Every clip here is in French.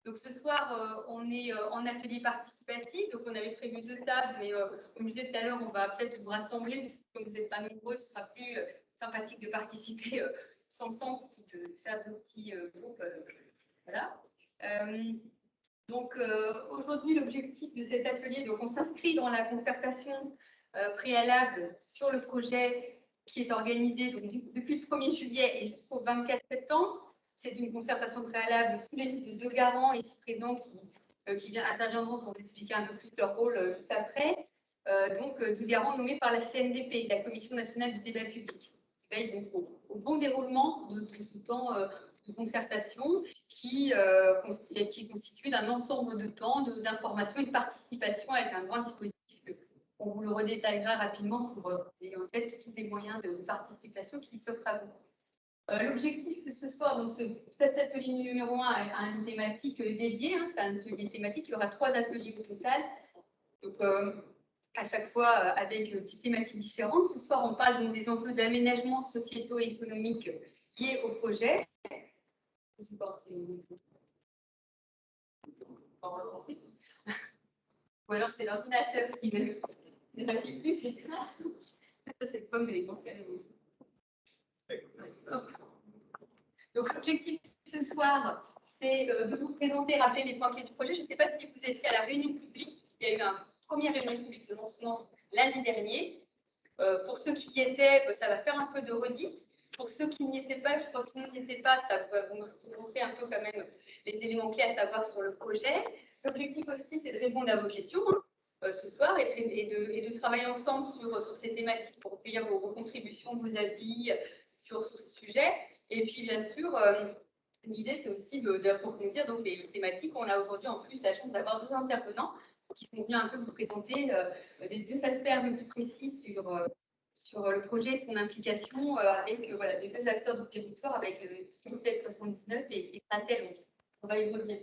Donc ce soir, on est en atelier participatif, donc on avait prévu 2 tables, mais comme je disais tout à l'heure, on va peut-être vous rassembler, puisque comme vous n'êtes pas nombreux, ce sera plus sympathique de participer ensemble que de faire de petits groupes. Voilà. Donc aujourd'hui, l'objectif de cet atelier, donc on s'inscrit dans la concertation préalable sur le projet qui est organisé donc, depuis le 1er juillet et jusqu'au 24 septembre. C'est une concertation préalable sous l'égide de 2 garants ici présents qui interviendront pour vous expliquer un peu plus leur rôle juste après. Donc, 2 garants nommés par la CNDP, la Commission nationale du débat public, qui veille donc au bon déroulement de ce temps de concertation qui est constitué d'un ensemble de temps, d'informations et de participation avec un grand dispositif. On vous le redétaillera rapidement pour ayez en tête tous les moyens de participation qui s'offrent à vous. L'objectif de ce soir, donc cet atelier numéro 1 a une thématique dédiée, hein, c'est un atelier thématique, il y aura 3 ateliers au total, donc à chaque fois avec des thématiques différentes. Ce soir, on parle donc des enjeux d'aménagement sociétaux et économiques liés au projet. Ou alors c'est l'ordinateur qui ne s'affiche plus, c'est clair. Ça, c'est le problème des conférences aussi. Donc, l'objectif ce soir, c'est de vous présenter, rappeler les points clés du projet. Je ne sais pas si vous étiez à la réunion publique. Il y a eu une première réunion publique de lancement l'année dernière. Pour ceux qui y étaient, ça va faire un peu de redite. Pour ceux qui n'y étaient pas, je crois que n'y étaient pas, ça va vous montrer un peu quand même les éléments clés à savoir sur le projet. L'objectif aussi, c'est de répondre à vos questions ce soir et de travailler ensemble sur ces thématiques pour recueillir vos contributions, vos avis sur ce sujet. Et puis, bien sûr, l'idée, c'est aussi d'approfondir donc les thématiques. On a aujourd'hui en plus la chance d'avoir 2 intervenants qui sont venus un peu vous présenter des 2 aspects un peu plus précis sur le projet et son implication avec voilà, les 2 acteurs du territoire, avec le SMITED 79 et Pratel. On va y revenir.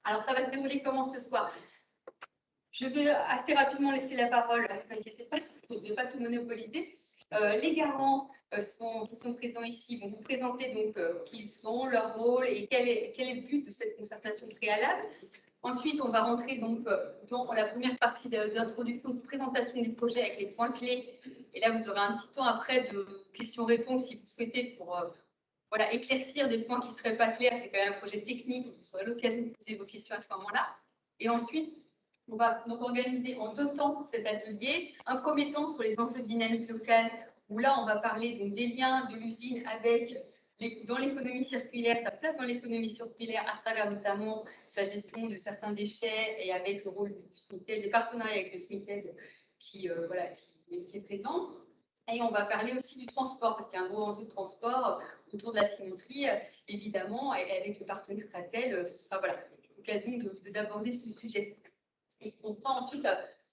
Alors, ça va se dérouler comment ce soir? Je vais assez rapidement laisser la parole, ne vous inquiétez pas, je ne vais pas tout monopoliser. Les garants qui sont présents ici vont vous présenter donc qui ils sont, leur rôle et quel est le but de cette concertation préalable. Ensuite, on va rentrer donc dans la première partie d'introduction, de présentation du projet avec les points clés. Et là, vous aurez un petit temps après de questions-réponses si vous souhaitez pour voilà, éclaircir des points qui ne seraient pas clairs. C'est quand même un projet technique, vous aurez l'occasion de poser vos questions à ce moment-là. Et ensuite, on va donc organiser en 2 temps cet atelier. Un premier temps sur les enjeux de dynamique locale, où là, on va parler donc des liens de l'usine avec dans l'économie circulaire, sa place dans l'économie circulaire à travers notamment sa gestion de certains déchets et avec le rôle du SMITED, des partenariats avec le SMITED qui est présent. Et on va parler aussi du transport, parce qu'il y a un gros enjeu de transport autour de la cimenterie, évidemment, et avec le partenaire Pratel, ce sera voilà, l'occasion d'aborder ce sujet. Et on fera ensuite,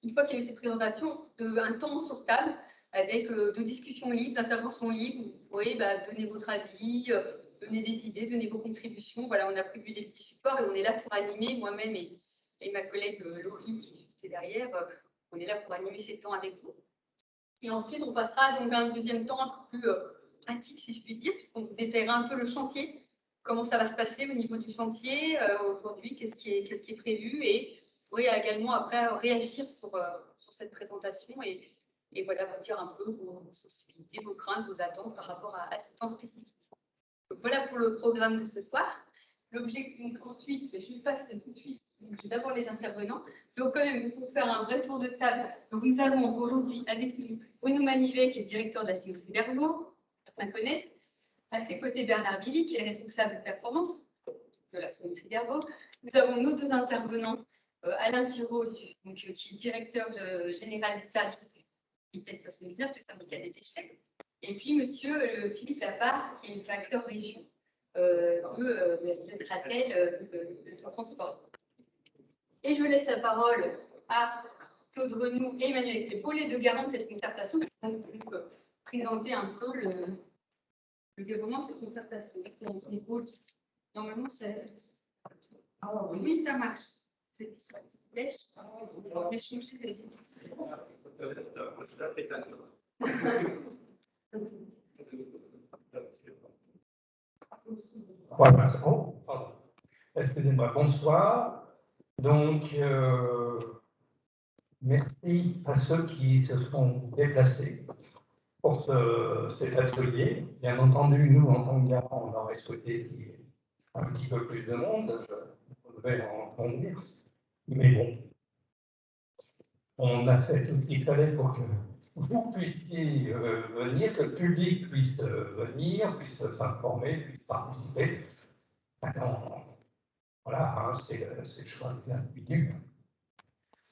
une fois qu'il y a eu ces présentations, un temps sur table avec de discussions libres, d'interventions libres. Vous pourrez donner votre avis, donner des idées, donner vos contributions. Voilà, on a prévu des petits supports et on est là pour animer, moi-même et ma collègue Laurie qui est derrière, on est là pour animer ces temps avec vous. Et ensuite, on passera donc à un deuxième temps un peu plus pratique, si je puis dire, puisqu'on détaillera un peu le chantier, comment ça va se passer au niveau du chantier aujourd'hui, qu'est-ce qui est prévu, et vous pourrez également après réagir sur cette présentation et voilà, vous dire un peu vos sensibilités, vos craintes, vos attentes par rapport à ce temps spécifique. Donc voilà pour le programme de ce soir. L'objectif, ensuite, je passe tout de suite, j'ai d'abord les intervenants. Je vais quand même vous faire un vrai tour de table. Donc nous avons aujourd'hui avec nous Bruno Manivet, qui est directeur de la cimenterie d'Ervaux, certains connaissent. À ses côtés, Bernard Billy, qui est responsable de performance de la cimenterie d'Ervaux. Nous avons nos 2 intervenants, Alain Giraud, qui est directeur général des services SMITED 79, le syndicat des déchets. Et puis, monsieur Philippe Lapart, qui est directeur région de Pratel de transport. Et je laisse la parole à Claude Renou et Emmanuel Crépeau, les 2 garants de cette concertation, qui vont donc présenter un peu le déroulement de cette concertation. Normalement, oui, ça marche. C'est flèche. Mais je suis Voilà, pardon. Excusez-moi, bonsoir. Donc, merci à ceux qui se sont déplacés pour cet atelier. Bien entendu, nous, en tant que garant, on aurait souhaité qu'il y ait un petit peu plus de monde, je vais en convenir. Mais bon, on a fait tout ce qu'il fallait pour que vous puissiez venir, que le public puisse venir, puisse s'informer, puisse participer. Maintenant, voilà, hein, c'est le choix de l'individu.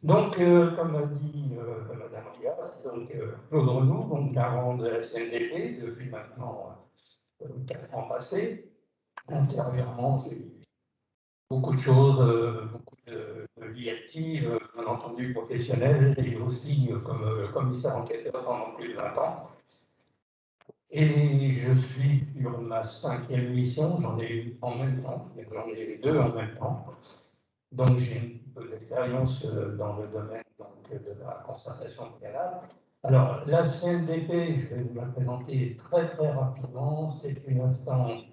Donc, comme a dit Madame Rias, Claude Renaud, donc garant de la CNDP depuis maintenant 4 ans passés. Antérieurement, j'ai eu beaucoup de choses, beaucoup de vie active, bien entendu professionnelle, et aussi comme commissaire enquêteur pendant plus de 20 ans. Et je suis sur ma 5e mission, j'en ai eu en même temps, j'en ai eu 2 en même temps. Donc j'ai un peu d'expérience dans le domaine de la concertation préalable. Alors la CNDP, je vais vous la présenter très rapidement, c'est une instance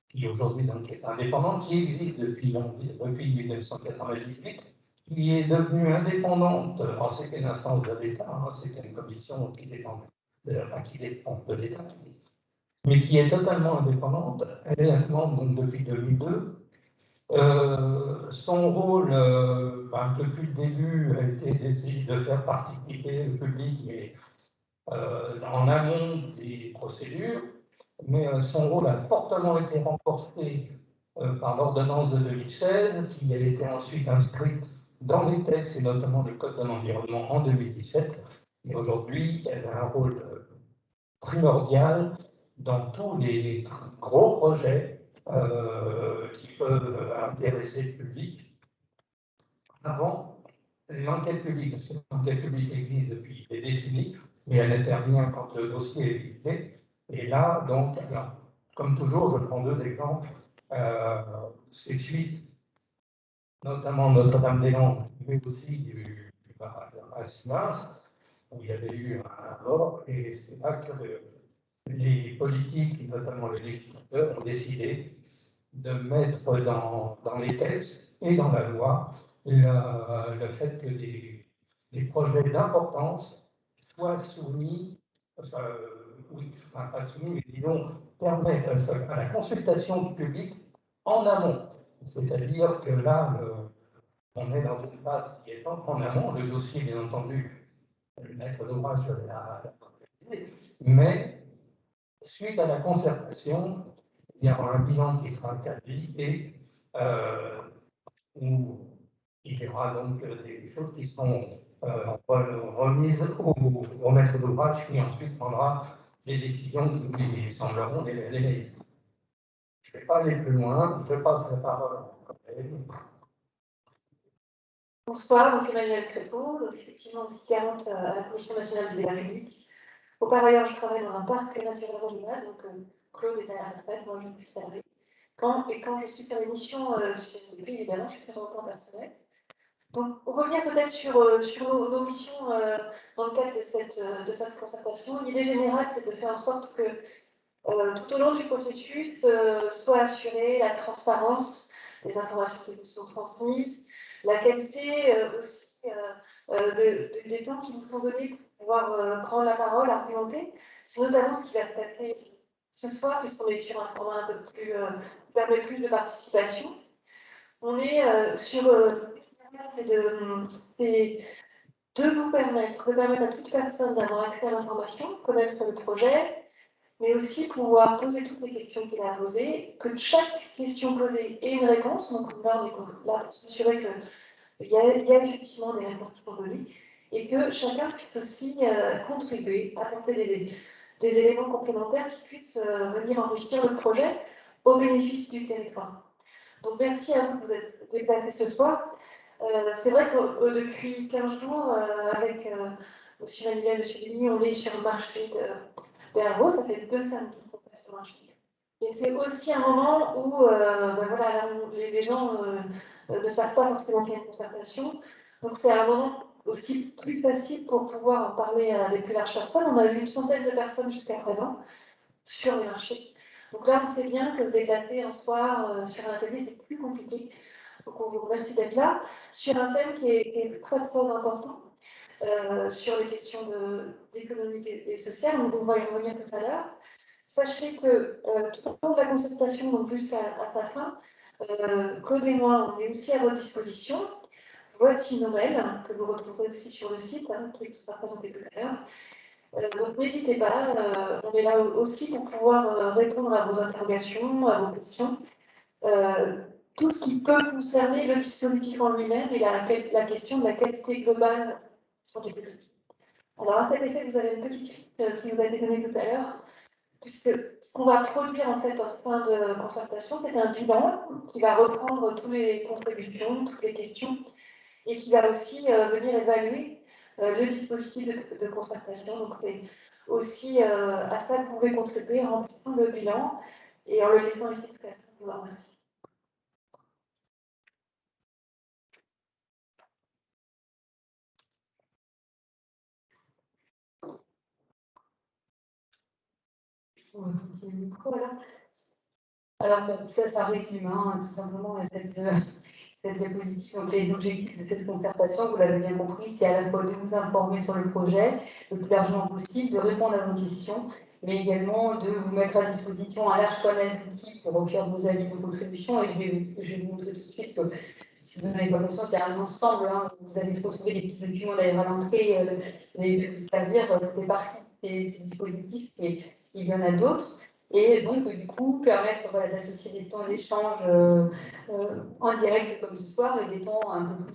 qui aujourd'hui est indépendante, qui existe depuis 1998, qui est devenue indépendante. Alors c'était une instance de l'État, hein, c'était une commission qui dépend de l'État, mais qui est totalement indépendante. Elle est indépendante donc depuis 2002. Son rôle, depuis le début, a été d'essayer de faire participer le public mais, en amont des procédures, mais son rôle a fortement été renforcé par l'ordonnance de 2016, qui a été ensuite inscrite dans les textes, et notamment le Code de l'environnement en 2017. Et aujourd'hui, elle a un rôle primordial dans tous les gros projets qui peuvent intéresser le public. Avant, l'enquête publique, parce que l'enquête publique existe depuis des décennies, mais elle intervient quand le dossier est visité. Et là, donc, alors, comme toujours, je prends 2 exemples. C'est suite, notamment Notre-Dame-des-Landes, mais aussi du Sivens, où il y avait eu un mort, et c'est là que les politiques, notamment les législateurs, ont décidé de mettre dans les textes et dans la loi le fait que des projets d'importance soient soumis, pas soumis, mais disons, permettent à la consultation du public en amont. C'est-à-dire que là, on est dans une phase qui est en amont, le dossier, bien entendu, le maître d'ouvrage l'a organisé, mais suite à la concertation, il y aura un bilan qui sera établi et où il y aura donc des choses qui seront remises au maître d'ouvrage qui ensuite prendra les décisions qui lui sembleront les meilleures. Je ne vais pas aller plus loin, je passe la parole à mon collègue. Bonsoir, donc Emmanuel Crépeau, donc effectivement garante à la Commission nationale du débat public. Par ailleurs, je travaille dans un parc naturel régional, donc Claude est à la retraite, moi je suis salarié. Quand je suis sur l'émission du CNDP, évidemment, je suis très en temps personnel. Donc, pour revenir peut-être sur nos missions dans le cadre de cette concertation, l'idée générale, c'est de faire en sorte que tout au long du processus soit assurée la transparence des informations qui nous sont transmises, la qualité aussi des temps qui nous sont donnés pour pouvoir prendre la parole, argumenter. C'est notamment ce qui va se passer ce soir, puisqu'on est sur un format un peu plus qui permet plus de participation. On est sur c'est de vous permettre à toute personne d'avoir accès à l'information, connaître le projet, mais aussi pouvoir poser toutes les questions qu'il a posées, que chaque question posée ait une réponse. Donc là, on est là pour s'assurer qu'il y a effectivement des réponses qui sont données, et que chacun puisse aussi contribuer, apporter des éléments complémentaires qui puissent venir enrichir le projet au bénéfice du territoire. Donc merci à vous de vous êtes déplacés ce soir. C'est vrai que depuis 15 jours, avec M. Manivelle et M. Ligny, on est sur le marché d'Herbeau. Ça fait 2 samedis qu'on passe sur le marché. Et c'est aussi un moment où voilà, les gens ne savent pas forcément qu'il y a une concertation. Donc c'est un moment aussi plus facile pour pouvoir en parler à des plus larges personnes. On a eu une centaine de personnes jusqu'à présent sur les marchés. Donc là, on sait bien que se déplacer un soir sur un atelier, c'est plus compliqué. Donc on vous remercie d'être là sur un thème qui est très très important, sur les questions d'économie et sociale. On va y revenir tout à l'heure. Sachez que tout au long de la concertation, donc jusqu'à sa fin, Claude et moi, on est aussi à votre disposition. Voici nos mails, que vous retrouverez aussi sur le site, qui vous sera présenté tout à l'heure. Donc n'hésitez pas, on est là aussi pour pouvoir répondre à vos interrogations, à vos questions. Tout ce qui peut concerner le dispositif en lui-même et la question de la qualité globale sur les publics. Alors à cet effet, vous avez une petite fiche qui nous a été donnée tout à l'heure, puisque ce qu'on va produire en fait en fin de concertation, c'est un bilan qui va reprendre toutes les contributions, toutes les questions, et qui va aussi venir évaluer le dispositif de concertation. Donc c'est aussi à ça que vous pouvez contribuer en remplissant le bilan et en le laissant ici tout à l'heure. Je vous remercie. Alors, bon, ça résume tout simplement cette diapositive. Donc, les objectifs de cette concertation, vous l'avez bien compris, c'est à la fois de vous informer sur le projet le plus largement possible, de répondre à vos questions, mais également de vous mettre à disposition un large panel d'outils pour recueillir vos avis, vos contributions. Et je vais vous montrer tout de suite que, si vous n'en avez pas conscience, il y a un ensemble. Vous allez retrouver des petits documents d'ailleurs à l'entrée, vous avez pu vous servir. C'était partie de ces dispositifs et il y en a d'autres. Et donc, du coup, permettre d'associer des temps d'échange en direct comme ce soir et des temps un peu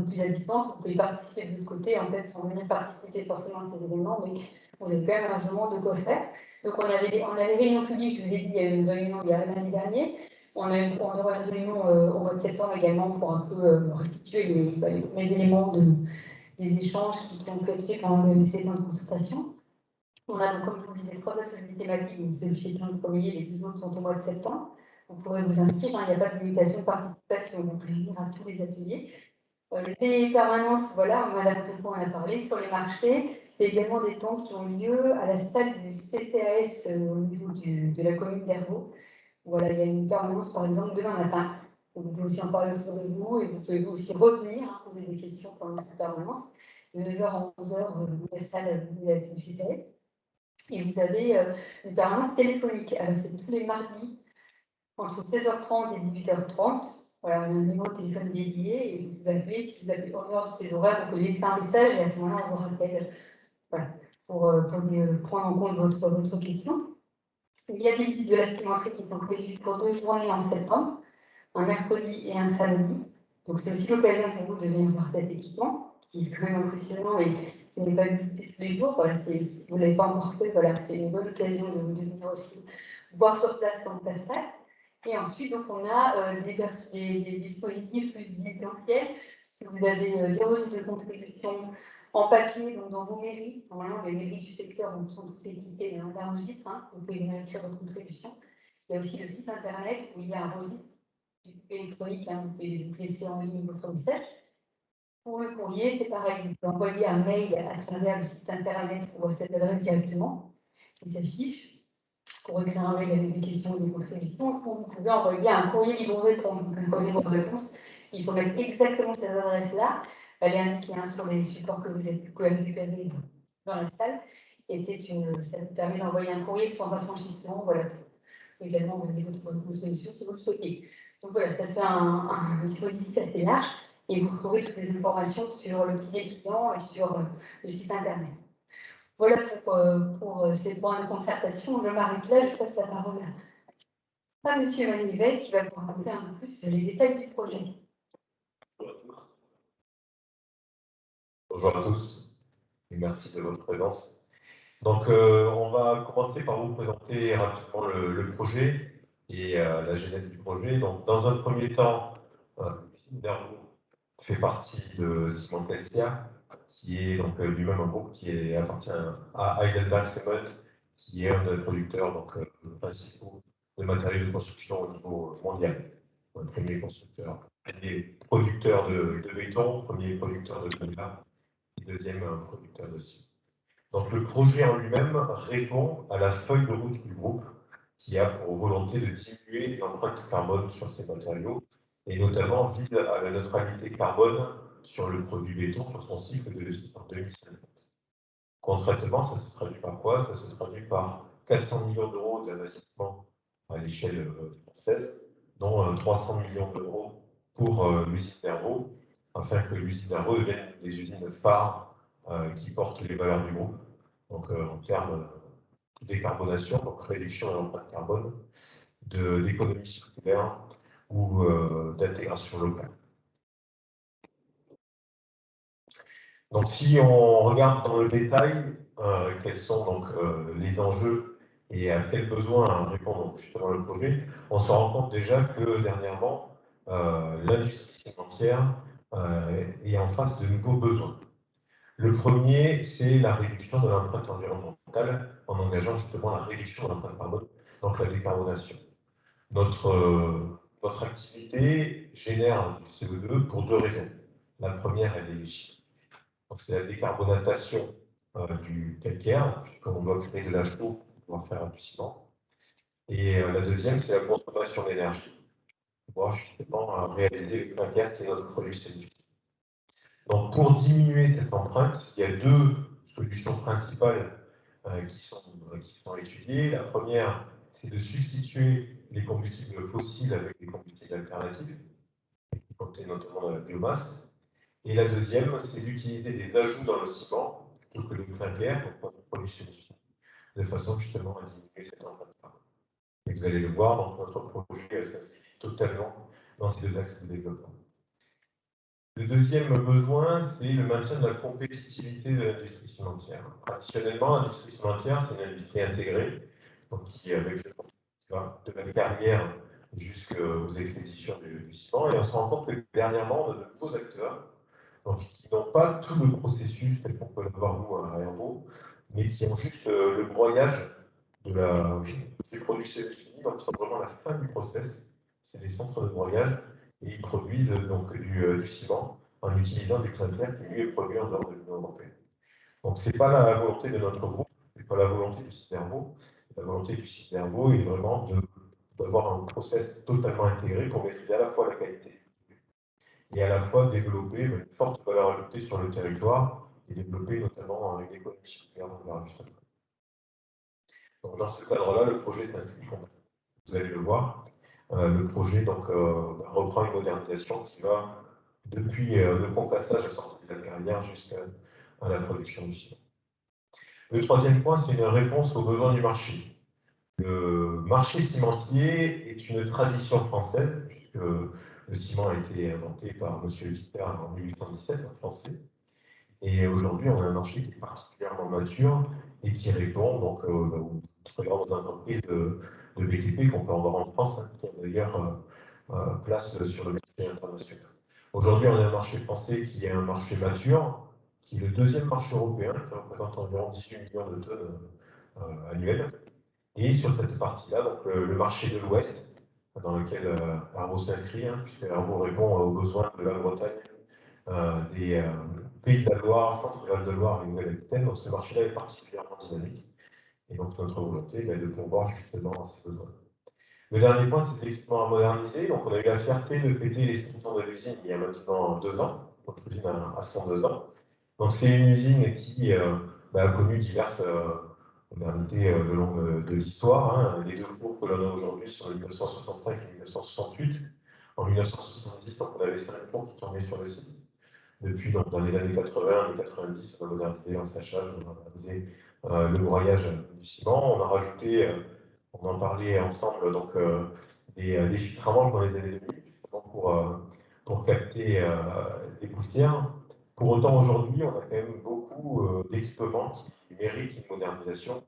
plus à distance. Vous pouvez participer de l'autre côté, en fait, sans venir participer forcément à ces événements, mais vous avez quand même largement de quoi faire. Donc, on a les réunions publiques, je vous ai dit, il y a eu une réunion il y a l'année dernière. On aura une réunion au mois de septembre également pour un peu restituer les premiers éléments des échanges qui ont pu être faits pendant ces temps de consultation. On a donc, comme je vous le disais, 3 ateliers thématiques. Donc, celui-ci est le premier, les 2 autres sont au mois de septembre. Vous pourrez vous inscrire, il n'y a pas de limitation de participation, vous pouvez venir à tous les ateliers. Les permanences, voilà, Madame Pépon en a parlé, sur les marchés, c'est également des temps qui ont lieu à la salle du CCAS au niveau de la commune d'Hervaux. Voilà, il y a une permanence, par exemple, demain matin. Donc, vous pouvez aussi en parler autour de vous et vous pouvez aussi revenir, poser des questions pendant cette permanence, de 9h à 11h dans la salle du CCAS. Et vous avez une permanence téléphonique. Alors, c'est tous les mardis, entre 16h30 et 18h30. Voilà, on a un numéro de téléphone dédié et vous pouvez appeler. Si vous appelez en dehors de ces horaires, vous pouvez laisser un message et à ce moment-là, on vous rappelle voilà, pour prendre en compte votre question. Il y a des visites de la cimenterie qui sont prévues pour 2 journées en septembre, un mercredi et un samedi. Donc, c'est aussi l'occasion pour vous de venir voir cet équipement, qui est quand même impressionnant et qui n'est pas visité tous les jours. Voilà, vous ne l'avez pas encore fait, voilà, c'est une bonne occasion de venir aussi voir sur place comment ça se passe. Et ensuite, donc, on a des dispositifs plus essentiels. Si vous avez des registres de contribution en papier, donc dans vos mairies, normalement les mairies du secteur sont toutes équipées d'un registre, vous pouvez venir écrire votre contribution. Il y a aussi le site internet où il y a un registre électronique, vous pouvez laisser en ligne votre message. Pour le courrier, c'est pareil, vous pouvez envoyer un mail à travers le site internet ou à cette adresse directement qui s'affiche. Pour écrire un mail avec des questions ou des contributions, vous pouvez envoyer un courrier libre-réponse. Donc, un courrier libre-réponse, il faut mettre exactement ces adresses-là. Elle est indiquée sur les supports que vous pouvez récupérer dans la salle. Et ça vous permet d'envoyer un courrier sans affranchissement. Voilà. Également, vous avez votre solution si vous le souhaitez. Donc voilà, ça fait un dispositif assez large. Et vous trouvez toutes les informations sur le petit des clients et sur le site internet. Voilà pour ces points de concertation. Je m'arrête là, je passe la parole à M. Manivet qui va vous raconter un peu plus les détails du projet. Bonjour à tous et merci de votre présence. Donc, on va commencer par vous présenter rapidement le projet et la genèse du projet. Donc, dans un premier temps, Dervaux fait partie de Simon Kelsia, qui est donc lui-même un groupe qui appartient à Heidelberg Cement, qui est un des producteurs principaux de matériaux de construction au niveau mondial. Un premier constructeur, premier producteur de béton, premier producteur de ciment et deuxième producteur de ciment. Donc le projet en lui-même répond à la feuille de route du groupe qui a pour volonté de diminuer l'empreinte carbone sur ces matériaux et notamment vise à la neutralité carbone sur le produit béton sur son cycle de vie en 2050. Concrètement, ça se traduit par quoi? Ça se traduit par 400 millions d'euros d'investissement à l'échelle française, dont 300 millions d'euros pour l'usine d'Hervaux, afin que l'usine d'Hervaux devienne une des usines phares qui portent les valeurs du groupe. Donc en termes de décarbonation, donc réduction de l'empreinte carbone, d'économie circulaire ou d'intégration locale. Donc si on regarde dans le détail quels sont donc les enjeux et à quels besoins répond donc, justement le projet, on se rend compte déjà que dernièrement, l'industrie cimentière est en face de nouveaux besoins. Le premier, c'est la réduction de l'empreinte environnementale en engageant justement la réduction de l'empreinte carbone, donc la décarbonation. Notre activité génère du CO2 pour deux raisons. La première, elle est chimique. Donc c'est la décarbonatation du calcaire, puisqu'on doit créer de la chaux pour pouvoir faire du ciment. Et la deuxième, c'est la consommation d'énergie, pour pouvoir justement réaliser le calcaire qui est notre produit cellulaire. Donc, pour diminuer cette empreinte, il y a deux solutions principales qui sont étudiées. La première, c'est de substituer les combustibles fossiles avec des combustibles alternatifs, qui contiennent notamment de la biomasse. Et la deuxième, c'est d'utiliser des ajouts dans le ciment plutôt que le clinker pour notre production, de façon justement à diminuer cette empreinte. Et vous allez le voir, donc notre projet s'inscrit totalement dans ces deux axes de développement. Le deuxième besoin, c'est le maintien de la compétitivité de l'industrie cimentière. Traditionnellement, l'industrie cimentière, c'est une industrie intégrée, donc qui avec de la carrière jusqu'aux expéditions du ciment. Et on se rend compte que dernièrement, on a de nouveaux acteurs donc, qui n'ont pas tout le processus tel qu'on peut l'avoir nous à Hervaux, mais qui ont juste le broyage des produits semi-finis, donc ils sont vraiment à la fin du process. C'est des centres de broyage et ils produisent donc du ciment en utilisant du clinker qui lui est produit en dehors de l'Union européenne. Donc ce n'est pas la volonté de notre groupe, ce n'est pas la volonté du site d'Hervaux. La volonté du site d'Hervaux est vraiment d'avoir un process totalement intégré pour maîtriser à la fois la qualité et à la fois développer une forte valeur ajoutée sur le territoire et développer notamment une économie circulaire dans le rajustement. Donc dans ce cadre-là, le projet s'inscrit, vous allez le voir. Le projet donc, reprend une modernisation qui va depuis le concassage à sortie de la carrière jusqu'à la production du ciment. Le troisième point, c'est une réponse aux besoins du marché. Le marché cimentier est une tradition française, puisque le ciment a été inventé par M. Guittard en 1817, un Français. Et aujourd'hui, on a un marché qui est particulièrement mature et qui répond donc, aux très grandes entreprises de BTP qu'on peut avoir en France, qui a d'ailleurs place sur le marché international. Aujourd'hui, on a un marché français qui est un marché mature, qui est le deuxième marché européen, qui représente environ 18 millions de tonnes annuelles. Et sur cette partie-là, donc le marché de l'Ouest, dans lequel Hervaux s'inscrit, puisque Hervaux répond aux besoins de la Bretagne, des Pays de la Loire, Centre-Val de Loire et Nouvelle-Aquitaine. Donc ce marché-là est particulièrement dynamique. Et donc notre volonté est de pourvoir justement à ces besoins. Le dernier point, c'est l'équipement à moderniser. Donc on a eu la fierté de fêter l'extinction de l'usine il y a maintenant 2 ans. Notre usine a 102 ans. Donc c'est une usine qui a connu diverses modernités le long de l'histoire. Les deux fours que l'on a aujourd'hui sont de 1965 et 1968. En 1970, donc, on avait 5 fours qui tournaient sur le site. Depuis, donc, dans les années 80 et 90, on a modernisé l'ensachage, on a modernisé le broyage du ciment. On a rajouté, on en parlait ensemble, donc, des filtres à manche dans les années 2000, justement pour capter les poussières. Pour autant, aujourd'hui, on a quand même beaucoup d'équipements qui méritent une modernisation.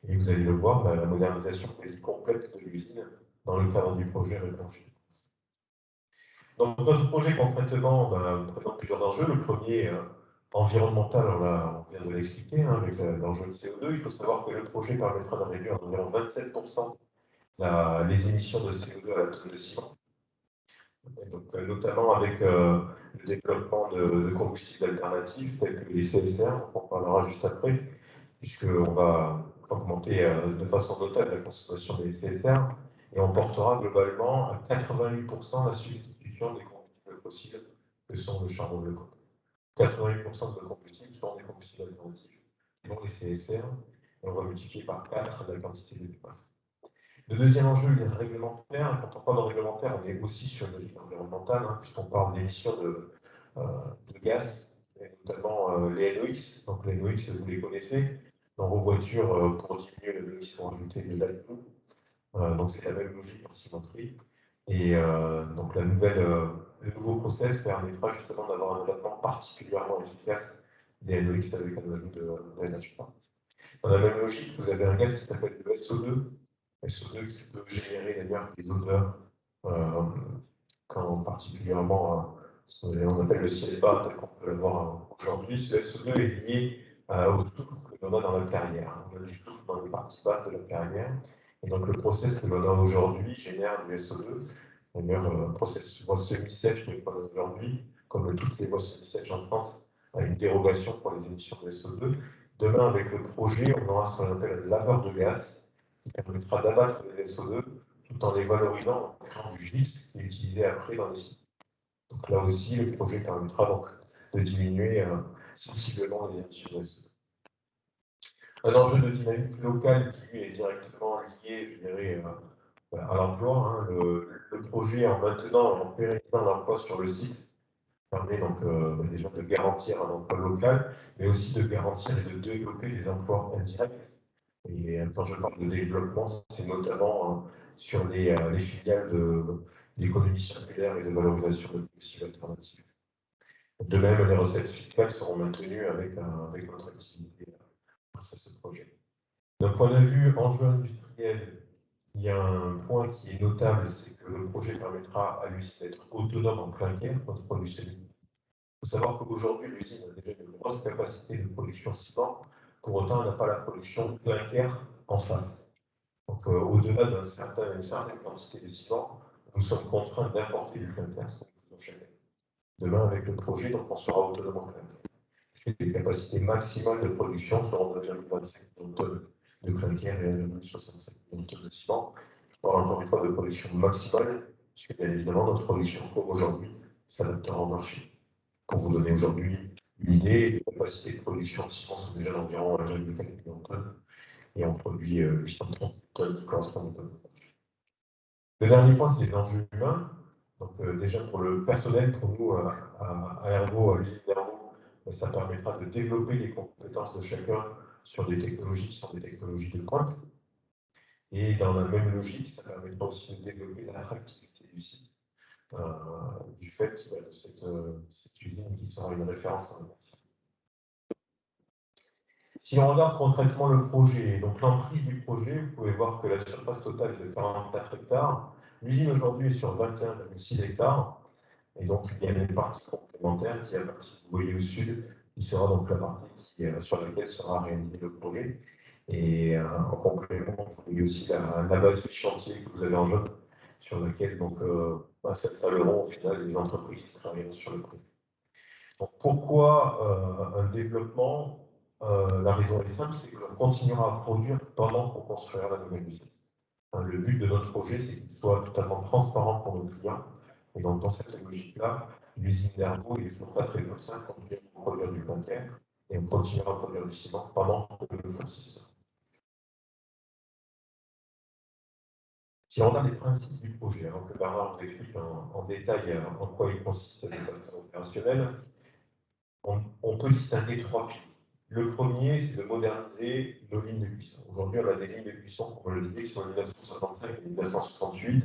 Et vous allez le voir, la modernisation quasi complète de l'usine dans le cadre du projet Réponche. Donc, notre projet, concrètement, présente plusieurs enjeux. Le premier, environnemental, on vient de l'expliquer, avec l'enjeu de CO2. Il faut savoir que le projet permettra de réduire d'environ 27% les émissions de CO2 à la tonne de ciment. Donc, notamment avec le développement de combustibles alternatifs tels que les CSR, on en parlera juste après, puisqu'on va augmenter de façon notable la consommation des CSR et on portera globalement à 88% la substitution des combustibles fossiles que sont le charbon de coke. 88% de nos combustibles sont des combustibles alternatifs, dont les CSR, et on va multiplier par 4 la quantité de biomasse. Le deuxième enjeu, il est réglementaire. Quand on parle de réglementaire, on est aussi sur une logique environnementale, puisqu'on parle d'émissions de gaz, et notamment les NOx. Donc les NOx, vous les connaissez. Dans vos voitures, pour diminuer le NOx, ils vont ajouter de l'aluminium. Donc c'est la même logique en cimenterie. Et donc le nouveau process permettra justement d'avoir un traitement particulièrement efficace des NOx avec un ajout de NH3. Dans la même logique, vous avez un gaz qui s'appelle le SO2. SO2 qui peut générer d'ailleurs des odeurs, quand particulièrement ce qu'on appelle le ciel bas, tel qu'on peut le voir aujourd'hui. Ce SO2 est lié au souffle que l'on a dans la carrière. On a du souffle dans les parties basses de la carrière. Et donc le process que l'on a aujourd'hui génère du SO2. D'ailleurs, process voie semi-sèche que l'on a aujourd'hui, comme toutes les voies semi-sèches en France, a une dérogation pour les émissions de SO2. Demain, avec le projet, on aura ce qu'on appelle un laveur de gaz qui permettra d'abattre les SO2 tout en les valorisant en créant du gypse qui est utilisé après dans les sites. Donc là aussi, le projet permettra donc de diminuer sensiblement les émissions de SO2. Un enjeu de dynamique locale qui lui est directement lié, je dirais, à l'emploi. Le projet, en maintenant et en pérennisant l'emploi sur le site, permet donc déjà de garantir un emploi local, mais aussi de garantir et de développer des emplois indirects. Et quand je parle de développement, c'est notamment sur les filiales d'économie circulaire et de valorisation de combustibles alternatifs. De même, les recettes fiscales seront maintenues avec notre activité grâce à ce projet. D'un point de vue enjeu industriel, il y a un point qui est notable, c'est que le projet permettra à l'usine d'être autonome en clinker contre production. Il faut savoir qu'aujourd'hui, l'usine a déjà une grosse capacité de production ciment, pour autant, elle n'a pas la production clinker en face. Donc, au-delà d'une certaine quantité de ciment, nous sommes contraints d'importer du clinker, ce que nous faisons chaque année. Demain, avec le projet, donc, on sera autonome en clinker. Les capacités maximales de production seront de 1,25 millions de tonnes de clinker et 1,65 millions de tonnes de ciment. Je parle encore une fois de production maximale, puisque bien évidemment, notre production pour aujourd'hui s'adaptera au marché. Pour vous donner aujourd'hui une idée, les capacités de production de ciment sont déjà d'environ 1,4 million de tonnes et on produit 830 tonnes qui correspondent aux tonnes. Le dernier point, c'est les enjeux humains. Donc, déjà pour le personnel, pour nous, à Ergo, à l'usine d'Ergo, ça permettra de développer les compétences de chacun sur des technologies qui sont des technologies de pointe. Et dans la même logique, ça permettra aussi de développer l'attractivité du site. Du fait de cette usine qui sera une référence. Si on regarde concrètement le projet, donc l'emprise du projet, vous pouvez voir que la surface totale est de 44 hectares. L'usine aujourd'hui est sur 21,6 hectares. Et donc, il y a une partie complémentaire qui est la partie que vous voyez au sud, qui sera donc la partie sur laquelle sera réalisé le projet. Et en complément, vous voyez aussi la base du chantier que vous avez en jaune, sur laquelle donc, s'installeront au final les entreprises qui travailleront sur le projet. Donc, pourquoi un développement? La raison est simple, c'est que l'on continuera à produire pendant qu'on construira la nouvelle usine. Le but de notre projet, c'est qu'il soit totalement transparent pour nos clients. Et donc, dans cette logique-là, l'usine d'Ergo et les fours 4 et 5 continueront à produire du clinker et on continuera à produire du ciment pendant que le four 6. Si on regarde les principes du projet, avant que Bernard vous explique en détail en quoi il consiste de façon opérationnelle, on peut distinguer trois piliers. Le premier, c'est de moderniser nos lignes de cuisson. Aujourd'hui, on a des lignes de cuisson, comme on le disait, qui sont en 1965 et 1968,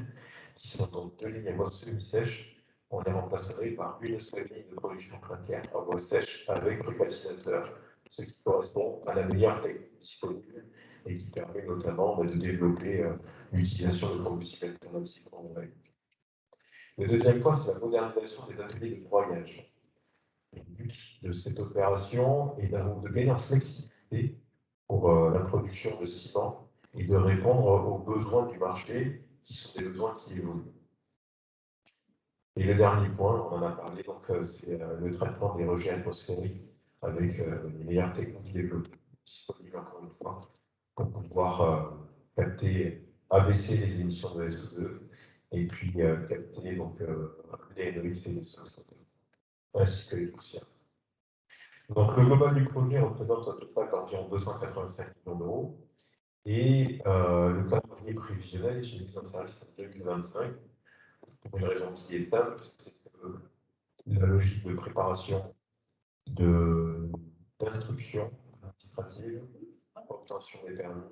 qui sont donc deux lignes à voie semi-sèche. On les remplacerait par une seule ligne de production clinker à voie sèche avec précatisateur, ce qui correspond à la meilleure technique disponible et qui permet notamment de développer l'utilisation de combustibles alternatifs. Le deuxième point, c'est la modernisation des ateliers de broyage. Le but de cette opération est de gagner en flexibilité pour la production de ciment et de répondre aux besoins du marché, qui sont des besoins qui évoluent. Et le dernier point, on en a parlé, donc c'est le traitement des rejets atmosphériques avec les meilleures techniques développées. disponible encore une fois pour pouvoir capter, abaisser les émissions de SO2 et puis capter donc, les NOx et les SO2, ainsi que les poussières. Donc le global du projet représente un total d'environ 285 millions d'euros et le calendrier prévisionnel est mis en service en 2025 pour une raison qui est stable, c'est que la logique de préparation d'instruction administrative, obtention des permis,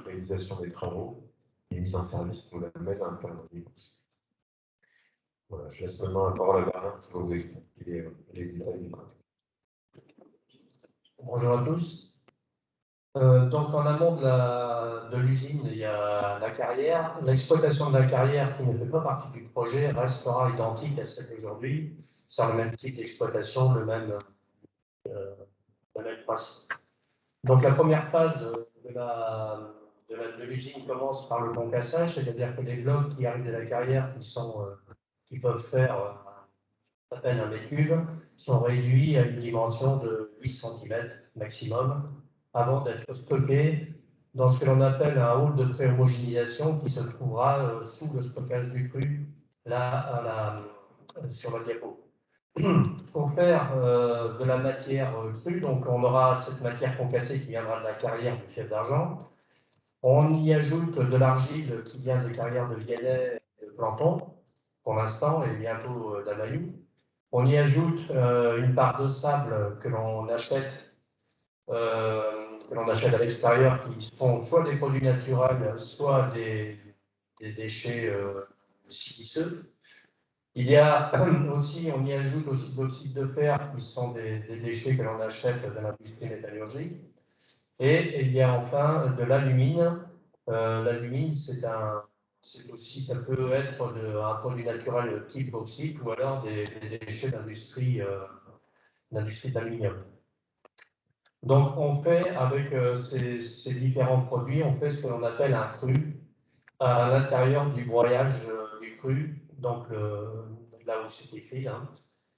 réalisation des travaux et mise en service nous amène à un calendrier. Voilà, je laisse maintenant la parole à Bernard qui va vous expliquer les détails du code. Bonjour à tous. Donc en amont de l'usine, il y a la carrière. L'exploitation de la carrière qui ne fait pas partie du projet restera identique à celle d'aujourd'hui. C'est le même type d'exploitation, le même principe. Donc la première phase de l'usine commence par le concassage, c'est-à-dire que les blocs qui arrivent de la carrière qui peuvent faire à peine 1 mètre cube sont réduits à une dimension de 8 cm maximum avant d'être stockés dans ce que l'on appelle un hall de pré-homogénéisation qui se trouvera sous le stockage du cru, là sur la diapo. Pour faire de la matière crue, donc on aura cette matière concassée qui viendra de la carrière du fief d'argent. On y ajoute de l'argile qui vient des carrières de Viennet et de Planton, pour l'instant, et bientôt d'Amayou. On y ajoute une part de sable que l'on achète à l'extérieur, qui sont soit des produits naturels, soit des déchets siliceux. Il y a aussi, on y ajoute aussi de l'oxyde de fer, qui sont des déchets que l'on achète de l'industrie métallurgique. Et il y a enfin de l'alumine. L'alumine, aussi, ça peut être un produit naturel type bauxite ou alors des déchets d'industrie d'aluminium. Donc, on fait avec ces différents produits, on fait ce que l'on appelle un cru à l'intérieur du broyage du cru, donc là où c'est écrit. Hein.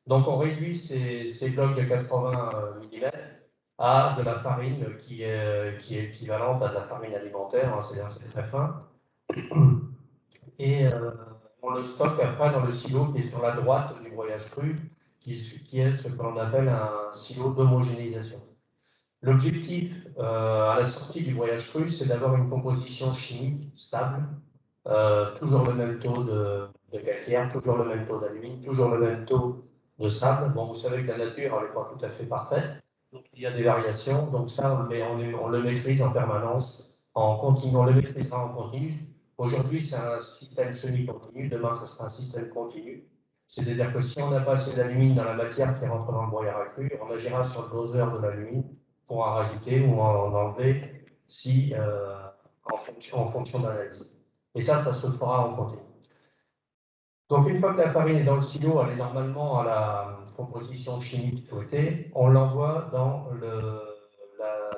Donc, on réduit ces blocs de 80 mm à de la farine qui est équivalente à de la farine alimentaire, hein, c'est-à-dire c'est très fin. Et on le stocke après dans le silo qui est sur la droite du broyage cru, qui est ce que l'on appelle un silo d'homogénéisation. L'objectif à la sortie du broyage cru, c'est d'avoir une composition chimique stable, toujours le même taux de calcaire, toujours le même taux d'alumine, toujours le même taux de sable. Bon, vous savez que la nature, elle n'est pas tout à fait parfaite, donc il y a des variations, donc ça, on le maîtrise en permanence, en continu, on le maîtrisera en continu. Aujourd'hui, c'est un système semi-continu, demain, ce sera un système continu. C'est-à-dire que si on n'a pas assez d'alumine dans la matière qui rentre dans le broyeur à cru, on agira sur le doseur de l'alumine pour en rajouter ou en enlever si, en fonction d'analyse. Et ça se fera en continu. Donc, une fois que la farine est dans le silo, elle est normalement à la composition chimique souhaitée, on l'envoie dans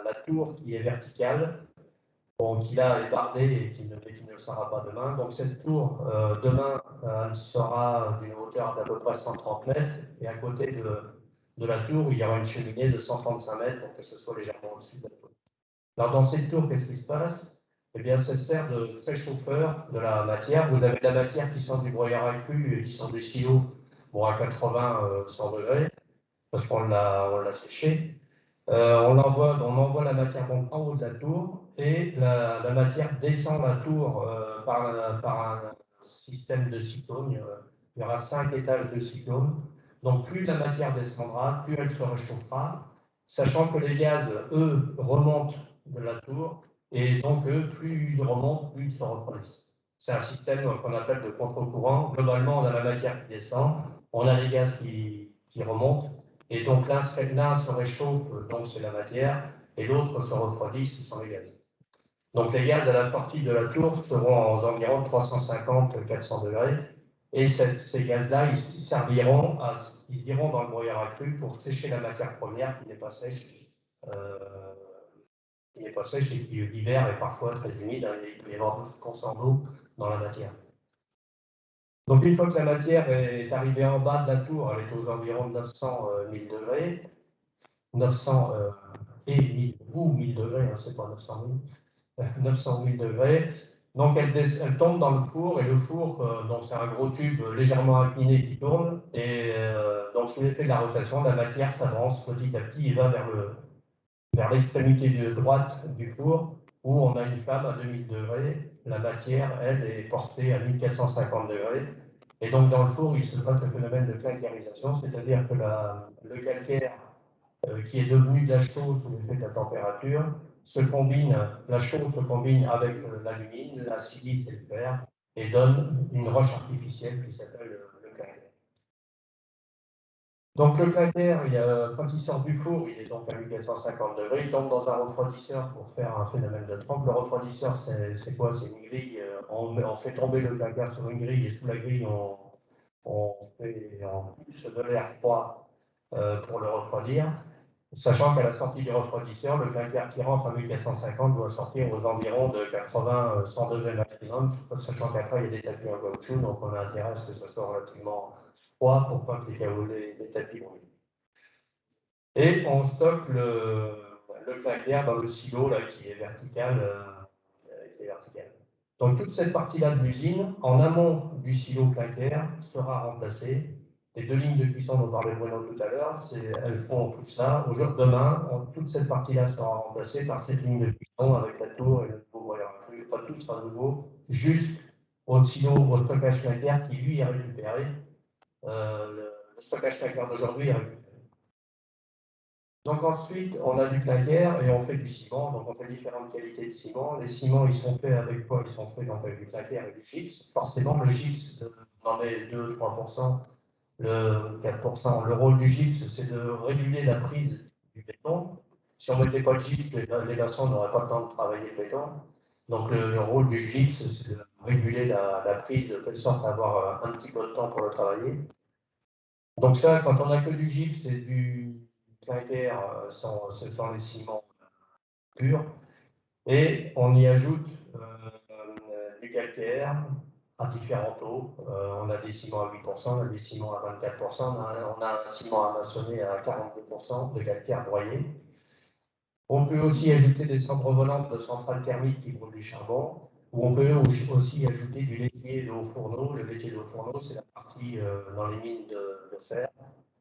la tour qui est verticale, bon, qui là est bardée et qui ne le sera pas demain. Donc, cette tour, demain, elle sera d'une hauteur d'à peu près 130 mètres, et à côté de la tour, il y aura une cheminée de 135 mètres pour que ce soit légèrement au-dessus de la tour. Alors, dans cette tour, qu'est-ce qui se passe? Eh bien, ça sert de préchauffeur de la matière. Vous avez de la matière qui sort du broyeur à cru et qui sort du silo, bon, à 80-100 degrés, parce qu'on l'a séché. On envoie la matière donc en haut de la tour, et la matière descend la tour par un système de cyclone. Il y aura 5 étages de cyclone. Donc, plus la matière descendra, plus elle se réchauffera, sachant que les gaz, eux, remontent de la tour, et donc eux, plus ils remontent, plus ils se refroidissent. C'est un système qu'on appelle de contre-courant. Globalement, on a la matière qui descend, on a les gaz qui remontent, et donc l'un se réchauffe, donc c'est la matière, et l'autre se refroidit, ce sont les gaz. Donc les gaz à la sortie de la tour seront aux environs de 350-400 degrés, et ces gaz-là, ils iront dans le broyeur à cru pour sécher la matière première qui n'est pas sèche. Et qui l'hiver est parfois très humide, hein, il peut y avoir 12% d'eau dans la matière. Donc une fois que la matière est arrivée en bas de la tour, elle est aux environs de 900 000 degrés, 900 et 1000 degrés, hein, c'est pas 900 000, 900 000 degrés. Donc elle tombe dans le four, et le four, donc c'est un gros tube légèrement incliné qui tourne, et donc sous l'effet de la rotation, la matière s'avance petit à petit et va vers l'extrémité droite du four, où on a une flamme à 2000 degrés. La matière, elle, est portée à 1450 degrés. Et donc dans le four, il se passe le phénomène de calcarisation, c'est-à-dire que le calcaire qui est devenu de la chaux sous l'effet de la température, la chaux se combine avec l'alumine, la silice et le fer, et donne une roche artificielle qui s'appelle le calcaire. Donc le calcaire, quand il sort du four, il est donc à 1450 degrés, il tombe dans un refroidisseur pour faire un phénomène de trempe. Le refroidisseur, c'est quoi? C'est une grille, on fait tomber le calcaire sur une grille, et sous la grille, on pousse de l'air froid pour le refroidir. Sachant qu'à la sortie du refroidisseur, le calcaire qui rentre à 1450 doit sortir aux environs de 80-100 degrés maximum, sachant qu'après il y a des tapis en caoutchouc, donc on a intérêt à ce que ce soit relativement froid pour pas que les tapis brûlent. Et on stocke le calcaire dans le silo là, qui est vertical. Donc toute cette partie-là de l'usine, en amont du silo calcaire, sera remplacée. Les deux lignes de cuisson dont parlait Bruno tout à l'heure, elles font tout ça. Demain, toute cette partie-là sera remplacée par cette ligne de cuisson avec la tour et le nouveau boiler à flux. Enfin, tout sera nouveau, jusqu'au silo, au stockage calcaire qui, lui, est récupéré. Le stockage calcaire d'aujourd'hui est récupéré. Donc ensuite, on a du calcaire et on fait du ciment. Donc on fait différentes qualités de ciment. Les ciments, ils sont faits avec quoi? Ils sont faits donc avec du calcaire et du gypse. Forcément, le gypse, on en met 2-3%. Le 4%. Le rôle du gypse, c'est de réguler la prise du béton. Si on ne mettait pas de gypse, les maçons n'auraient pas le temps de travailler le béton. Donc le rôle du gypse, c'est de réguler la prise de telle sorte à avoir un petit peu de temps pour le travailler. Donc ça, quand on n'a que du gypse et du calcaire, ce sont les ciments purs. Et on y ajoute du calcaire à différents taux. On a des ciments à 8%, on a des ciments à 24%, on a un ciment amassonné à 42% de calcaire broyé. On peut aussi ajouter des cendres volantes de centrales thermiques qui brûlent du charbon, ou on peut aussi ajouter du laitier de haut fourneau. Le laitier de haut fourneau, c'est la partie dans les mines de fer,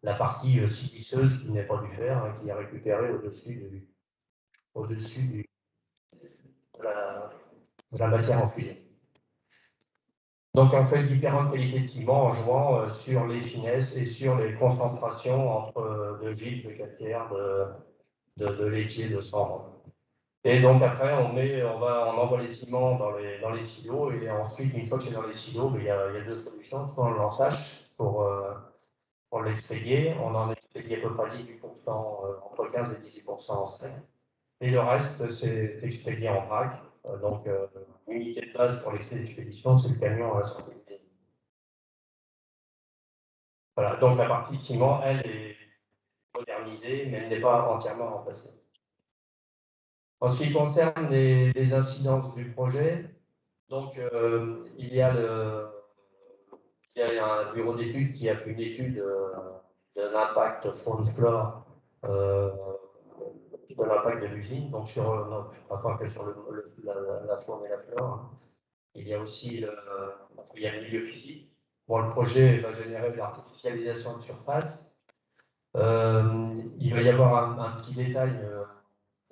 la partie siliceuse qui n'est pas du fer, hein, qui est récupérée au-dessus de la matière enfouie. Donc on fait différentes qualités de ciment en jouant sur les finesses et sur les concentrations entre de gypse, de calcaire, de laitier, de cendre. Et donc après on envoie les ciments dans les silos, et ensuite une fois que c'est dans les silos, il y a deux solutions. Soit on l'entache pour l'extrayer, on en extrait à peu près 18%, entre 15 et 18% en sec. Et le reste, c'est extrait en vrac. Donc, l'unité de base pour l'expédition, c'est le camion à la sortie. Voilà, donc la partie ciment, elle, est modernisée, mais elle n'est pas entièrement remplacée. En ce qui concerne les incidences du projet, donc il y a un bureau d'études qui a fait une étude de l'impact faune-flore, de l'impact de l'usine, donc pas que sur la faune et la flore. Il y a aussi le milieu physique. Bon, le projet va générer de l'artificialisation de surface. Il va y avoir un petit détail,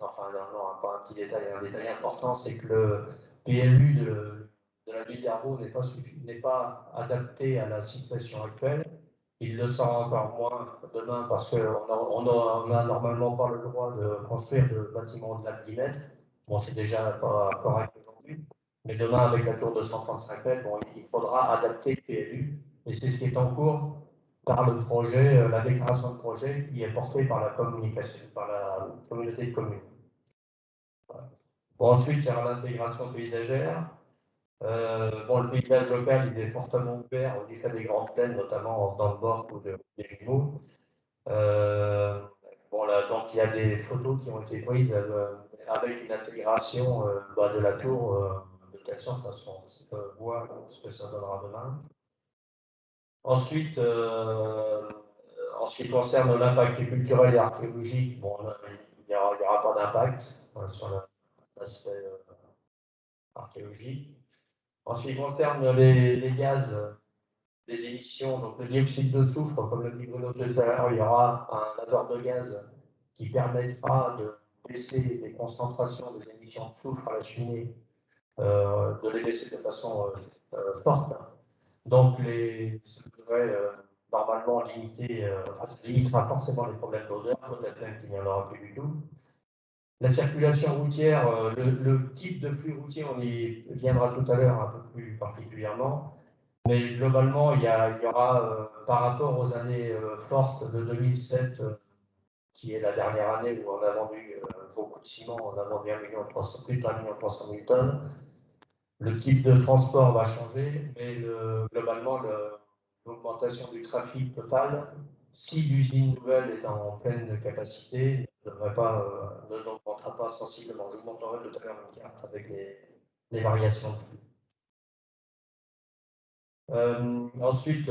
enfin non, pas un petit détail, un détail important, c'est que le PLU de la ville d'Arbaud n'est pas adapté à la situation actuelle. Il le sera encore moins demain parce qu'on n'a normalement pas le droit de construire de bâtiments au-delà de 10 mètres. Bon, c'est déjà pas correct aujourd'hui. Mais demain, avec la tour de 135 mètres, bon, il faudra adapter le PLU. Et c'est ce qui est en cours par le projet, la déclaration de projet qui est portée par la communication, par la communauté de communes. Voilà. Bon, ensuite, il y aura l'intégration paysagère. Le paysage local, il est fortement ouvert du fait des grandes plaines, notamment dans le bord ou des jumeaux. Donc il y a des photos qui ont été prises avec une intégration de la tour de telle sorte à ce qu'on voit ce que ça donnera demain. Ensuite, en ce qui concerne l'impact culturel et archéologique, bon, il n'y aura pas d'impact sur l'aspect archéologique. En ce qui concerne les gaz, les émissions, donc le dioxyde de soufre, comme le dit Bruno tout à l'heure, il y aura un laser de gaz qui permettra de baisser les concentrations des émissions de soufre à la cheminée, de les baisser de façon forte. Donc, ça devrait normalement limiter, ça limitera forcément les problèmes d'odeur, peut-être même qu'il n'y en aura plus du tout. La circulation routière, le type de flux routier, on y viendra tout à l'heure un peu plus particulièrement. Mais globalement, il y aura, par rapport aux années fortes de 2007, qui est la dernière année où on a vendu beaucoup de ciment, on a vendu plus de 1,3 million de tonnes. Le type de transport va changer, mais globalement, l'augmentation du trafic total, si l'usine nouvelle est en pleine capacité, n'augmentera pas sensiblement. Je vous montrerai tout à l'heure une carte avec les variations de flux. Ensuite,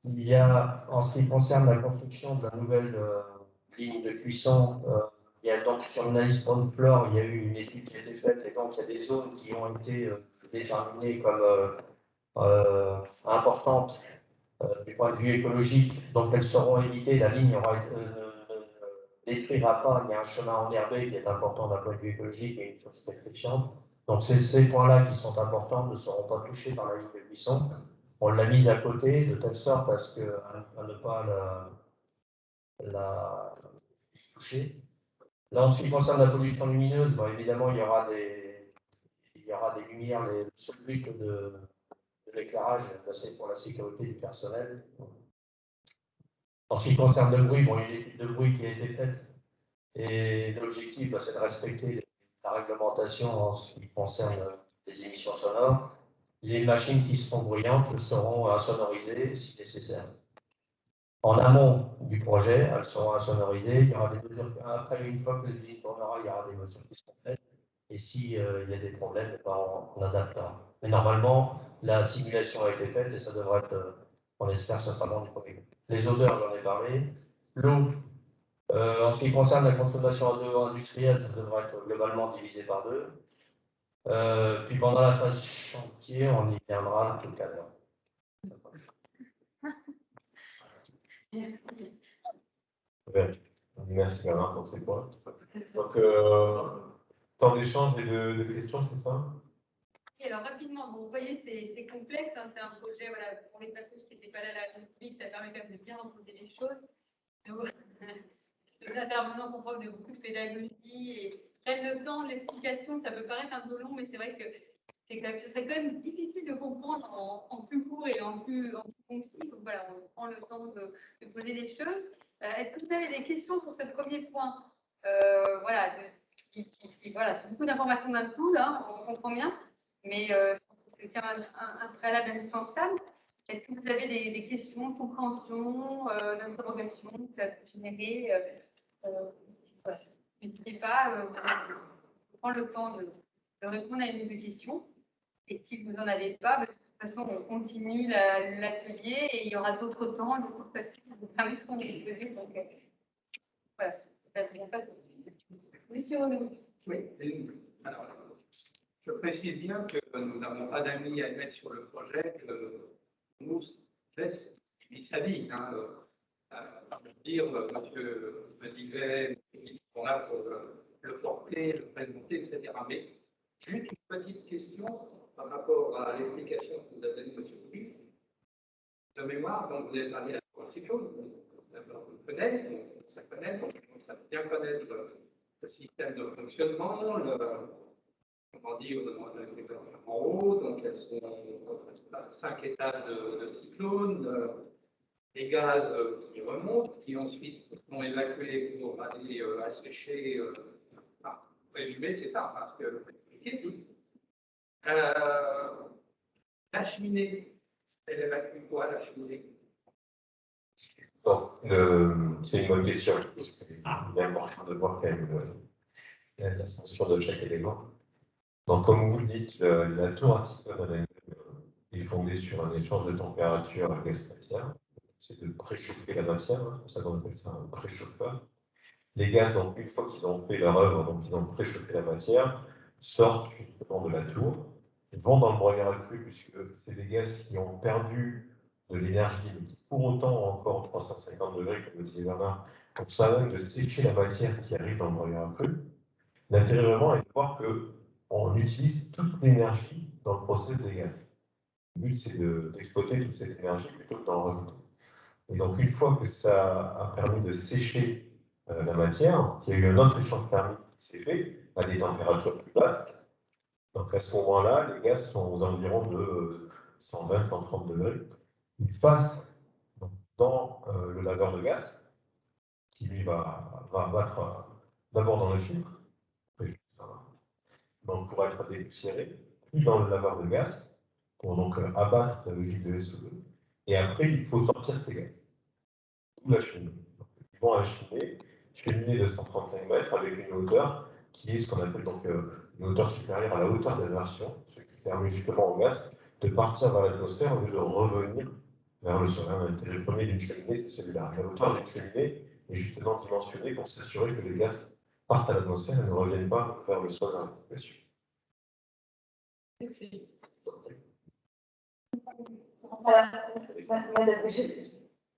il y a, en ce qui concerne la construction de la nouvelle ligne de cuisson, il y a donc sur l'analyse Pond-Flore, il y a eu une étude qui a été faite, et donc il y a des zones qui ont été déterminées comme importantes du point de vue écologique, donc elles seront évitées, la ligne ne détruira pas, il y a un chemin enherbé qui est important d'un point de vue écologique et une source pétrifiante. Donc ces points-là qui sont importants ne seront pas touchés par la ligne de cuisson. On l'a mise à côté de telle sorte à ne pas la toucher. Là, en ce qui concerne la pollution lumineuse, bon, évidemment, il y aura des lumières. Le seul but de l'éclairage, c'est pour la sécurité du personnel. En ce qui concerne le bruit, bon, il y a une étude de bruit qui a été faite et l'objectif, c'est de respecter la réglementation en ce qui concerne les émissions sonores. Les machines qui seront bruyantes seront insonorisées si nécessaire. En amont du projet, elles seront insonorisées. Il y aura des mesures. Après, une fois que l'usine tournera, il y aura des mesures qui seront faites. Et s'il y a des problèmes, on adaptera. Mais normalement, la simulation a été faite et ça devrait être, on espère que ça sera bon du premier coup. Les odeurs, j'en ai parlé. L'eau, en ce qui concerne la consommation d'eau industrielle, ça devrait être globalement divisé par 2. Puis pendant la phase chantier, on y viendra tout à l'heure. Merci Bernard pour ces points. Donc, temps d'échange et de questions, c'est ça? Et alors rapidement, bon, vous voyez, c'est complexe, hein, c'est un projet, voilà, pour les personnes qui n'étaient pas là à la public, ça permet quand même de bien reposer les choses. Les intervenants font preuve de beaucoup de pédagogie et prennent le temps de l'explication. Ça peut paraître un peu long, mais c'est vrai que ce serait quand même difficile de comprendre en plus court et en plus concis. Donc voilà, on prend le temps de poser les choses. Est-ce que vous avez des questions sur ce premier point? Voilà, voilà, c'est beaucoup d'informations d'un coup, là, on comprend bien, mais je pense que c'est un préalable indispensable. Est-ce que vous avez des questions de compréhension, d'interrogation que ça peut générer? Voilà. N'hésitez pas, vous prendre le temps de répondre à une ou deux questions. Et si vous n'en avez pas, de toute façon, on continue l'atelier et il y aura d'autres temps, d'autres façons qui vous permettront de les poser. Donc, voilà, ça ne vient pas tout. Monsieur Renaud. Oui, alors, je précise bien que nous n'avons pas d'amis à mettre sur le projet, que nous laisse sa vie. Dire, monsieur Medivet, ils sont là pour le porter, le présenter, etc. Mais juste une petite question par rapport à l'explication que vous avez donnée, monsieur Louis. De mémoire, donc vous avez parlé à la cyclone, vous connaissez, ça connaît, donc ça peut bien connaître le système de fonctionnement, comment dire, en haut, donc elles sont 5 étages de cyclone, les gaz qui remontent, qui ensuite sont évacués pour aller assécher, résumer, c'est ça, parce que la cheminée, elle évacue quoi, la cheminée? Bon, c'est une bonne question. Il est important de voir quand même la fonction de chaque élément. Donc, comme vous le dites, la tour artisanale est fondée sur un échange de température avec l'extraterre. c'est de préchauffer la matière, c'est pour ça qu'on appelle ça un préchauffeur. Les gaz, donc, une fois qu'ils ont fait leur œuvre, donc ils ont préchauffé la matière, sortent justement de la tour, vont dans le broyeur accru, puisque c'est des gaz qui ont perdu de l'énergie, mais qui pour autant ont encore 350 degrés, comme le disait Bernard, donc ça va de sécher la matière qui arrive dans le broyeur accru. L'intérêt vraiment est de voir qu'on utilise toute l'énergie dans le process des gaz. Le but, c'est d'exploiter toute cette énergie plutôt que d'en rajouter. Et donc, une fois que ça a permis de sécher la matière, qu'il y a eu un autre échange thermique qui s'est fait à des températures plus basses, donc à ce moment-là, les gaz sont aux environs de 120-130 degrés. Ils passent dans le laveur de gaz, qui lui va battre d'abord dans le filtre, donc pour être dépoussiéré, puis dans le laveur de gaz, pour donc abattre la logique de SO2. Et après, il faut sortir ces gaz. Ou la cheminée. Donc, ils vont à la cheminée de 135 mètres avec une hauteur qui est ce qu'on appelle donc une hauteur supérieure à la hauteur d'inversion, ce qui permet justement au gaz de partir vers l'atmosphère au lieu de revenir vers le sol. L'intérêt premier d'une cheminée, c'est celui-là. La hauteur d'une cheminée est justement dimensionnée pour s'assurer que les gaz partent à l'atmosphère et ne reviennent pas vers le sol vers la population. Merci. Voilà, madame,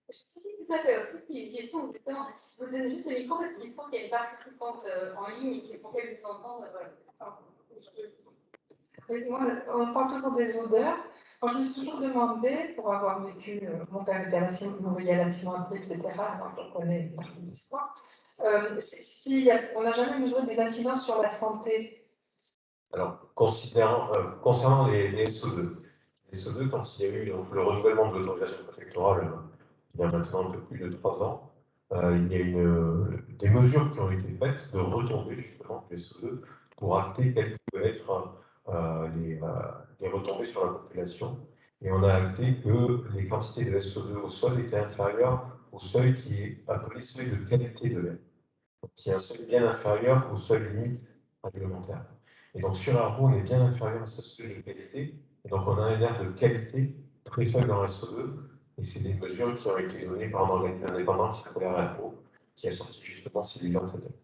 Si, tout à fait. Aussi, il y a une question du temps. Je vous donne juste le micro parce qu'il semble qu'il y a une participante en ligne et pour qu'elle vous entende. Moi, on parle toujours des odeurs. Moi, je me suis toujours demandé, pour avoir vécu, mon père était à la Mourir à la Timandrie, etc., donc on connaît l'histoire, si on n'a jamais mesuré des incidences sur la santé. Alors, concernant les SO2, les SO2, quand il y a eu donc, le renouvellement de l'autorisation préfectorale il y a maintenant un peu plus de 3 ans, il y a des mesures qui ont été faites de retomber justement les SO2 pour acter quelles peuvent être les retombées sur la population. Et on a acté que les quantités de SO2 au sol étaient inférieures au seuil qui est appelé seuil de qualité de l'air, qui est un seuil bien inférieur au seuil limite réglementaire. Et donc sur Arvo, on est bien inférieur à ce seuil de qualité, et donc on a un air de qualité très faible en SO2, et c'est des mesures qui ont été données par un organisme indépendant qui s'appelle Arvo, qui a sorti justement ces bilans cette année,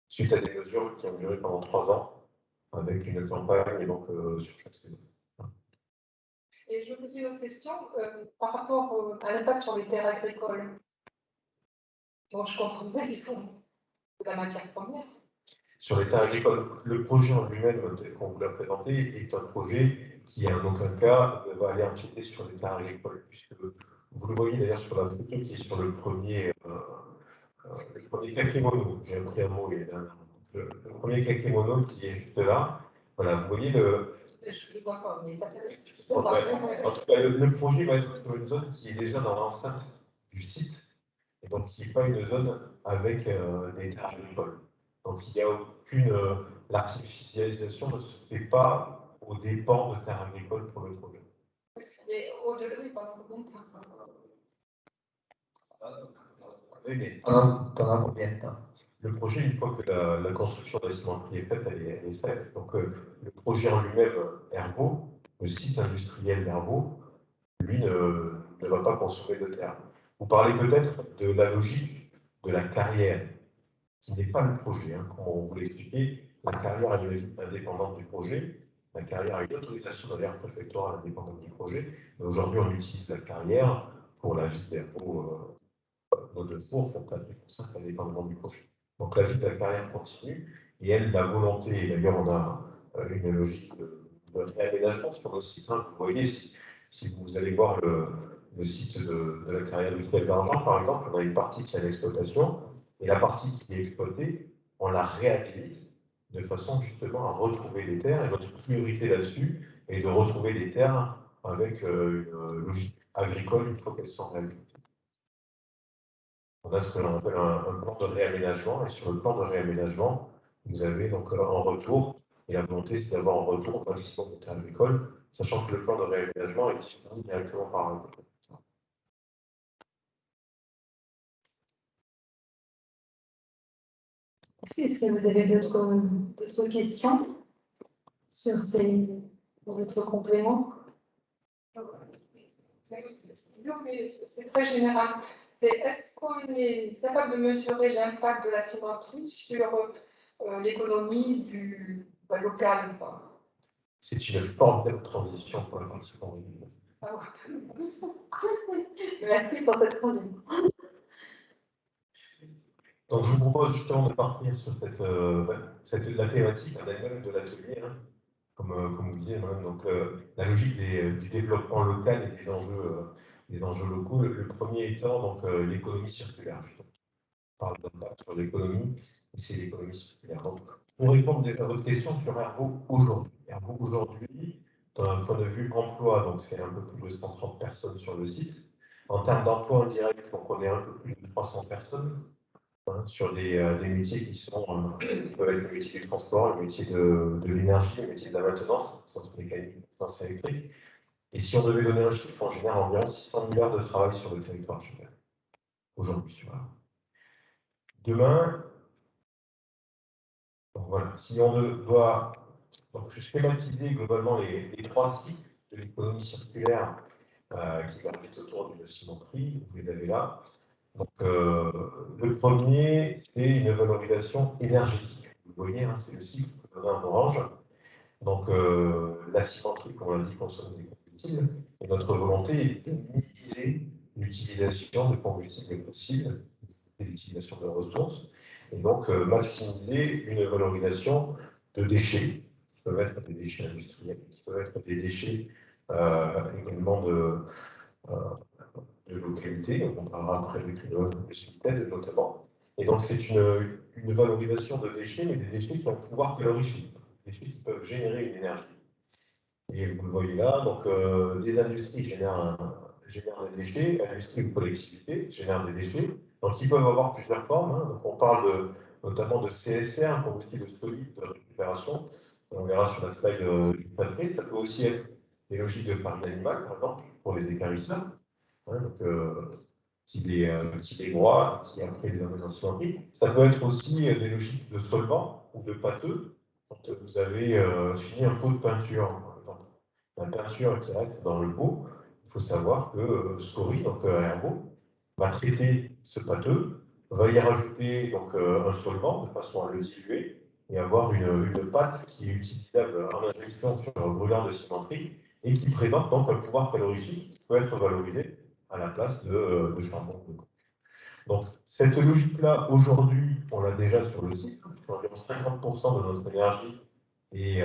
suite à des mesures qui ont duré pendant 3 ans, avec une campagne donc, sur chaque saison. Et je me posais une autre question par rapport à l'impact sur les terres agricoles. Bon, je comprends bien qu'il faut de la matière première. Sur les terres agricoles, le projet en lui-même, tel qu'on vous l'a présenté, est un projet qui, en aucun cas, ne va aller empiéter sur les terres agricoles, puisque vous le voyez d'ailleurs sur la photo qui est sur le premier kakémono. J'ai appris un mot, le premier kakémono qui est juste là. Voilà, vous voyez le. Je ne vois pas, mais ça fait. En tout cas, le projet va être sur une zone qui est déjà dans l'enceinte du site, et donc qui n'est pas une zone avec des terres agricoles. Donc il n'y a aucune. L'artificialisation ne se fait pas aux dépens de terres agricoles pour le projet. Et au-delà, oui, pendant combien de temps? Oui, mais pendant combien de temps? Le projet, une fois que la construction de la cimenterie est faite, elle est faite. Donc le projet en lui-même, Hervaux, le site industriel d'Hervaux, lui ne va pas consommer de terre. Vous parlez peut-être de la logique de la carrière, qui n'est pas le projet. Comme on vous l'expliquait, la carrière est une logique indépendante du projet. La carrière a une autorisation d'ailleurs préfectorale indépendante du projet. Mais aujourd'hui, on utilise la carrière pour la vie d'Hervaux. Nos deux fours font 4% indépendamment du projet. Donc la vie de la carrière continue. Et elle, la volonté, et d'ailleurs, on a une logique de réaménagement sur notre site. Vous voyez, si vous allez voir le site de la carrière du Tel d'Argent, par exemple, on a une partie qui est à l'exploitation, et la partie qui est exploitée, on la réhabilite de façon justement à retrouver des terres, et notre priorité là-dessus est de retrouver des terres avec une logique agricole une fois qu'elles sont réhabilitées. On a ce que l'on appelle un plan de réaménagement, et sur le plan de réaménagement, vous avez donc un retour, et la volonté c'est d'avoir un retour au maximum de terres agricoles, sachant que le plan de réaménagement est défini directement par un producteur. Est-ce que vous avez d'autres questions sur votre complément? Non, mais c'est très général. Est-ce qu'on est capable de mesurer l'impact de la cimenterie sur l'économie du local? C'est une formidable transition pour la partie formule. Merci pour cette transition. Donc, je vous propose justement de partir sur la thématique en elle-même de l'atelier, hein, comme vous disiez, madame, donc la logique du développement local et des enjeux locaux. Le premier étant donc l'économie circulaire. On parle d'impact sur l'économie, et c'est l'économie circulaire. Donc, pour répondre déjà à votre question sur Ergo aujourd'hui. Ergo aujourd'hui, d'un point de vue emploi, donc c'est un peu plus de 130 personnes sur le site. En termes d'emploi indirect, donc on est un peu plus de 300 personnes. Sur des métiers qui peuvent être le métier du transport, le métier de l'énergie, le métier de la maintenance, mécanique, maintenance électrique. Et si on devait donner un chiffre, on génère environ 600 000 heures de travail sur le territoire aujourd'hui. Demain, donc voilà, si on doit schématiser globalement les trois cycles de l'économie circulaire qui gravitent autour d'une cimenterie, vous les avez là. Donc, le premier, c'est une valorisation énergétique. Vous voyez, hein, c'est le cycle en orange. Donc, la cimenterie, comme on l'a dit, consomme des combustibles. Et notre volonté est de minimiser l'utilisation de combustibles fossiles et l'utilisation de ressources. Et donc, maximiser une valorisation de déchets, qui peuvent être des déchets industriels, qui peuvent être des déchets également de localité, on parlera après avec le SUTED notamment. Et donc c'est une valorisation de déchets, mais des déchets qui ont un pouvoir calorifique, des déchets qui peuvent générer une énergie. Et vous le voyez là, donc les industries génèrent des déchets, l'industrie ou collectivité génèrent des déchets, donc ils peuvent avoir plusieurs formes. Hein. Donc on parle notamment de CSR, combustible solide de récupération, on verra sur la slide du papier. Ça peut aussi être des logiques de farine animale, par exemple, pour les écarisseurs. Hein, donc, qui les broie, qui après les amène en cimenterie. Ça peut être aussi des logiques de solvant ou de pâteux. Quand vous avez fini un pot de peinture, par exemple, la peinture qui reste dans le pot, il faut savoir que Scori, donc Ergo, va traiter ce pâteux, va y rajouter donc, un solvant de façon à le diluer et avoir une pâte qui est utilisable en injection sur un brûlant de cimenterie et qui présente donc un pouvoir calorifique qui peut être valorisé à la place de charbon. Donc, cette logique-là, aujourd'hui, on l'a déjà sur le site. Environ 50% de notre énergie est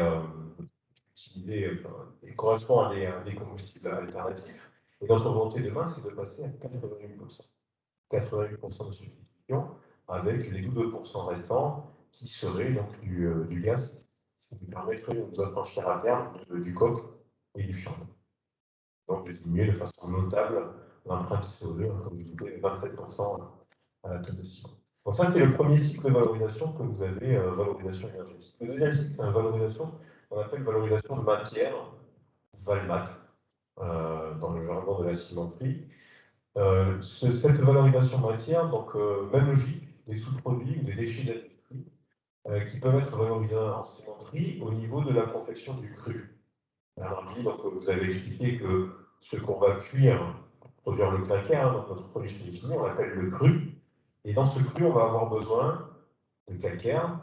utilisée et correspond à des combustibles alternatifs. Et notre volonté demain, c'est de passer à 88%. 88% de substitution avec les 12% restants qui seraient donc du gaz, ce qui nous permettrait de nous affranchir à terme du coke et du charbon. Donc, de diminuer de façon notable l'empreinte CO2, comme je vous disais, 27% à la tonne de ciment. Donc ça, c'est le premier cycle de valorisation que vous avez, valorisation énergétique. Le deuxième cycle, c'est une valorisation qu'on appelle valorisation de matière, VALMAT, dans le jargon de la cimenterie. Cette valorisation matière, donc même logique, des sous-produits ou des déchets d'industrie qui peuvent être valorisés en cimenterie au niveau de la confection du cru. Donc, vous avez expliqué que ce qu'on va cuire pour produire le calcaire, donc notre produit fini, on l'appelle le cru. Et dans ce cru, on va avoir besoin de calcaire.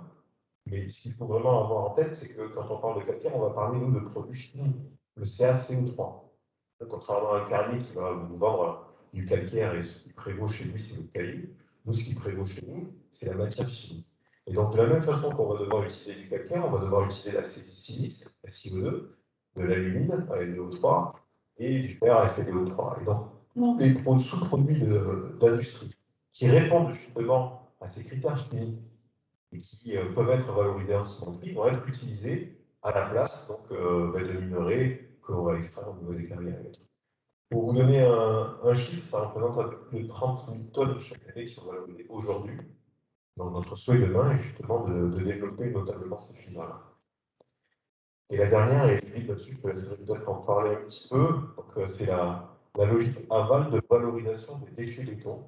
Mais ce qu'il faut vraiment avoir en tête, c'est que quand on parle de calcaire, on va parler, nous, de produits finis, le CaCO3. Donc, contrairement à un carrier qui va vous vendre du calcaire et ce qui prévaut chez lui, c'est le caillou. Nous, ce qui prévaut chez nous, c'est la matière finie. Et donc, de la même façon qu'on va devoir utiliser du calcaire, on va devoir utiliser la silice, la CO2, de l'alumine, AlO3, et du fer, FeDO3. Et donc, tous les sous-produits d'industrie qui répondent justement à ces critères chimiques et qui peuvent être valorisés en cimenterie vont être utilisés à la place donc, de minerais qu'on va extraire au niveau des carrières. Pour vous donner un chiffre, ça représente un peu plus de 30 000 tonnes chaque année qui sont valorisées aujourd'hui. Donc, notre souhait demain est justement de développer notablement ces filières-là. Et la dernière, et Philippe, là-dessus, je peux peut-être en parler un petit peu, donc c'est la logique aval de valorisation des déchets béton,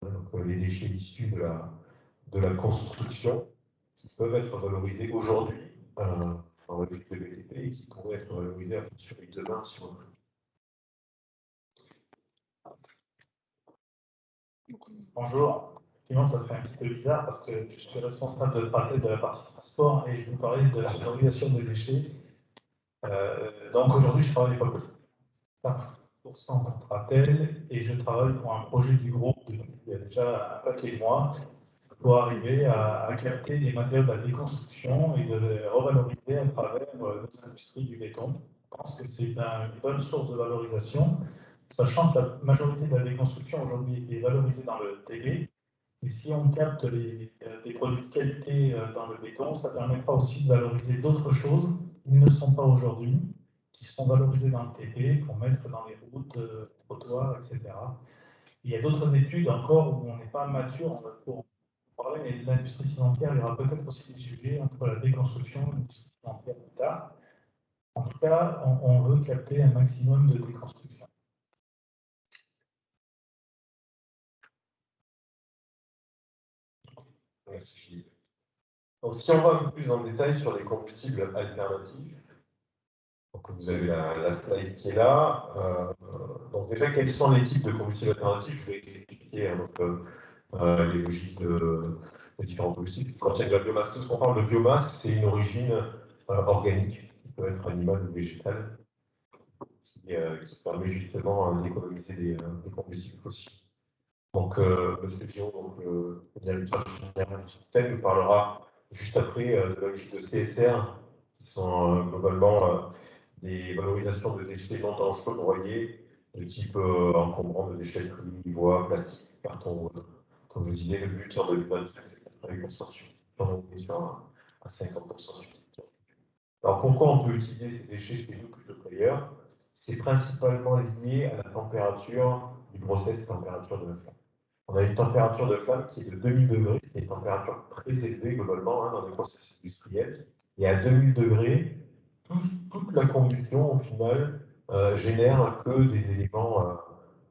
donc les déchets issus de la construction, qui peuvent être valorisés aujourd'hui dans la logique de BTP et qui pourraient être valorisés à fortiori demain si on veut. Bonjour. Effectivement, ça fait un petit peu bizarre parce que je suis responsable de la partie transport et je vous parlais de la valorisation des déchets. Donc aujourd'hui, je travaille pas pour Centratel et je travaille pour un projet du groupe depuis il y a déjà un paquet de mois pour arriver à capter des matériaux de la déconstruction et de les revaloriser à travers nos industries du béton. Je pense que c'est une bonne source de valorisation, sachant que la majorité de la déconstruction aujourd'hui est valorisée dans le TB. Et si on capte des produits de qualité dans le béton, ça permettra aussi de valoriser d'autres choses qui ne sont pas aujourd'hui, qui sont valorisées dans le TB pour mettre dans les routes, trottoirs, etc. Il y a d'autres études encore où on n'est pas mature pour parler, mais de l'industrie cimentière, il y aura peut-être aussi des sujets entre la déconstruction et l'industrie cimentière plus tard. En tout cas, on veut capter un maximum de déconstruction. Merci Philippe. Donc, si on va un peu plus en détail sur les combustibles alternatifs, donc vous avez la slide qui est là. Donc déjà, quels sont les types de combustibles alternatifs? Je vais expliquer les logiques de différents combustibles. Quand il y a de la biomasse, tout ce qu'on parle de biomasse, c'est une origine organique, qui peut être animale ou végétale, qui permet justement d'économiser des combustibles fossiles. Donc, M. Dion, le directeur général du SUTEM, nous parlera juste après de la logique de CSR, qui sont globalement des valorisations de déchets non dangereux broyés, de type encombrant de déchetterie, bois, plastique, carton. Comme je vous disais, le but en 2025, c'est 80% à 50% du territoire. Alors, pourquoi on peut utiliser ces déchets chez nous plutôt qu'ailleurs? C'est principalement lié à la température du process, température de la flamme. On a une température de flamme qui est de 2000 degrés, qui est une température très élevée globalement dans les processus industriels. Et à 2000 degrés, toute la combustion, au final, génère que des éléments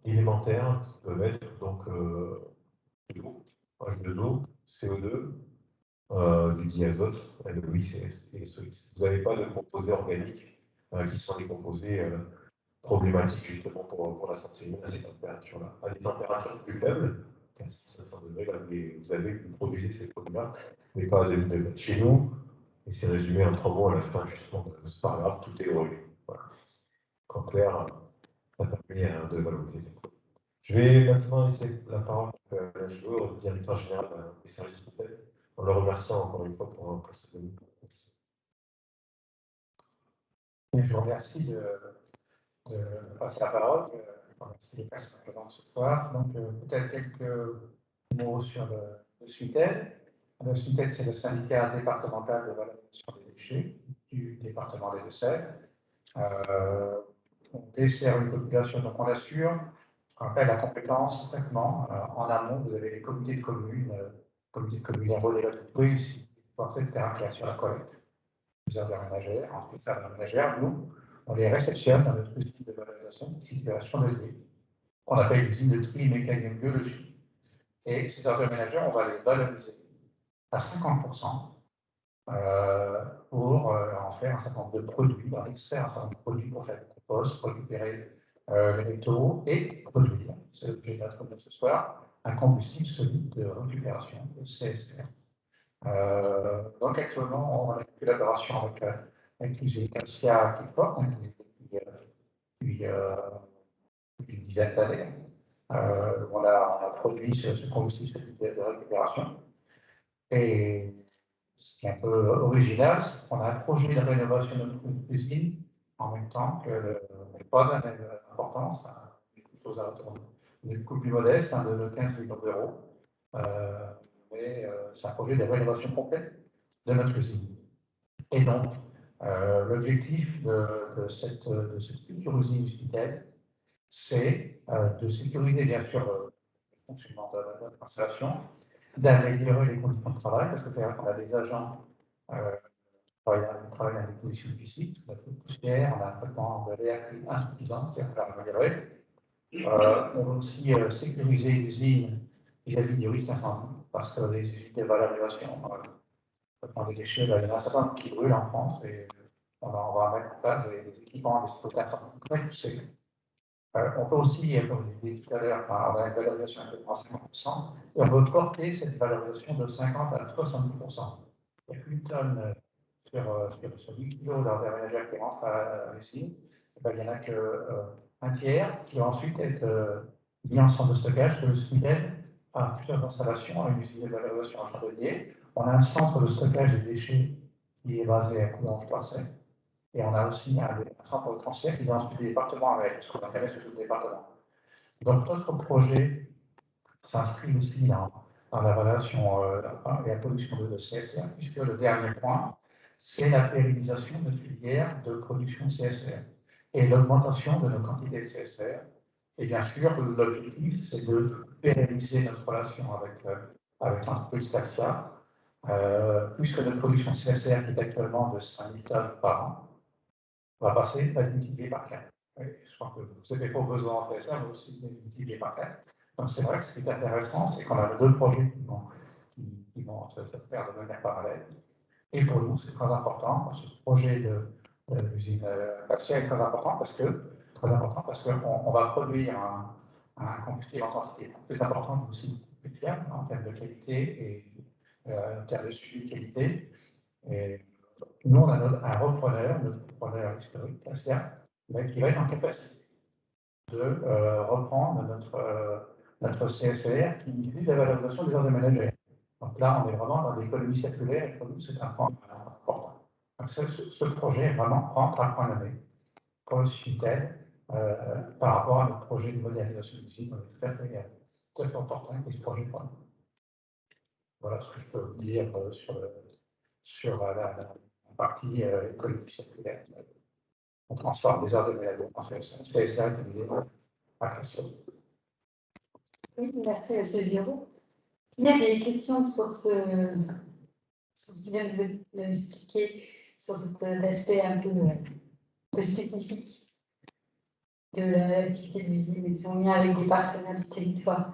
élémentaires qui peuvent être donc de l'eau, H2O, CO2, du diazote, NOx et SOx. Vous n'avez pas de composés organiques qui sont des composés problématiques justement pour la santé humaine à ces températures-là. À des températures plus faibles, 500 degrés, là, vous produisez ces produits-là, mais pas à 2000 degrés. Chez nous, et c'est résumé en 3 mots à la fin, justement, c'est pas grave, tout est brûlé. Voilà. En clair, ça permet de valoriser. Je vais maintenant laisser la parole à l'HE, au directeur général des services publics, en le remerciant encore une fois pour cette minute. Merci. Je vous remercie de passer la parole. Je remercie les personnes présentes ce soir. Donc, peut-être quelques mots sur le SUTED. Le SUTED, c'est le syndicat départemental de valorisation des déchets du département des Deux-Sèvres. On dessert une population, donc on assure ce qu'on appelle la compétence traitement. En amont, vous avez les comités de communes relais ici, pour faire un sur la collecte, les heures ménagères. Ensuite, faire la ménagère, nous, on les réceptionne dans notre usine de valorisation située à Chandelier, qu'on appelle l'usine de tri mécanique biologique. Et ces ordures ménagères, on va les valoriser à 50% pour en faire un certain nombre de produits, en extraire un certain nombre de produits pour faire des composts, pour récupérer les métaux et produire, c'est l'objet de notre réunion ce soir, un combustible solide de récupération, le CSR. Donc actuellement, on a une collaboration avec l'usine Calcia qui est forte, depuis une dizaine d'années. On a produit ce combustible de récupération. Et ce qui est un peu original, c'est qu'on a un projet de rénovation de notre usine en même temps que pas d'importance, quelque chose à retourner. Beaucoup plus modeste, de 15 millions d'euros. Mais c'est un projet de rénovation complète de notre usine. Et donc, l'objectif de cette future usine hospitalière, c'est de sécuriser bien sûr le fonctionnement de notre installation, d'améliorer les conditions de travail, parce que c'est vrai qu'on a des agents qui travaillent dans des conditions difficiles, on a fait poussière, on a un traitement de l'air insuffisant, c'est à améliorer. On va aussi sécuriser l'usine vis-à-vis du risque incendie, parce que les usines de valorisation, des déchets, il y en a un certain nombre qui brûlent en France et on va mettre en place des équipements d'exploitation très poussés On peut aussi, comme je l'ai dit tout à l'heure, on a une valorisation de 50%, et on veut porter cette valorisation de 50 à 70%. Il n'y a qu'une tonne sur 10 kg d'ordures ménagères qui rentrent à Russie, il n'y en a qu'un tiers qui va ensuite être mis en centre de stockage que le SMIDED a plusieurs installations à une usine de valorisation en Chardonnier. On a un centre de stockage des déchets qui est basé à Coulanges-Parcet. Et on a aussi un centre de transfert qui est dans le département avec, ce qu'on appelle sur le département. Donc notre projet s'inscrit aussi dans la relation et la production de CSR, puisque le dernier point, c'est la pérennisation de filières de production CSR et l'augmentation de nos quantités de CSR. Et bien sûr, l'objectif, c'est de pérenniser notre relation avec l'entreprise Taxa, puisque notre production CSR, qui est actuellement de 5 000 tonnes par an, va être multipliée par 4. Je crois que vous n'avez pas besoin en CSR, mais aussi multipliée par 4. Donc c'est vrai que ce qui est intéressant, c'est qu'on a deux projets qui vont se faire de manière parallèle. Et pour nous, c'est très important. Ce projet de l'usine Taxa est très important parce qu'on va produire un combustible en quantité plus importante, aussi plus fiable en termes de qualité et en termes de suivi de qualité. Et nous, on a un repreneur, notre repreneur historique, Taxa, qui va être en capacité de reprendre notre CSR qui vise la valorisation des ordures ménagères. Donc là, on est vraiment dans l'économie circulaire et pour nous, c'est un point important. Donc ce projet vraiment rentre à point nommé pour le SMIDED par rapport à notre projet de modernisation du site. On est tout à fait important avec ce projet pour nous. Voilà ce que je peux vous dire sur la partie économie circulaire. On transforme des ordures ménagères en CSR à question. Oui, merci M. Giraud. Il y a des questions sur ce qui vient de vous expliquer, sur cet aspect un peu spécifique de l'activité de l'usine et de son lien avec des partenaires du territoire.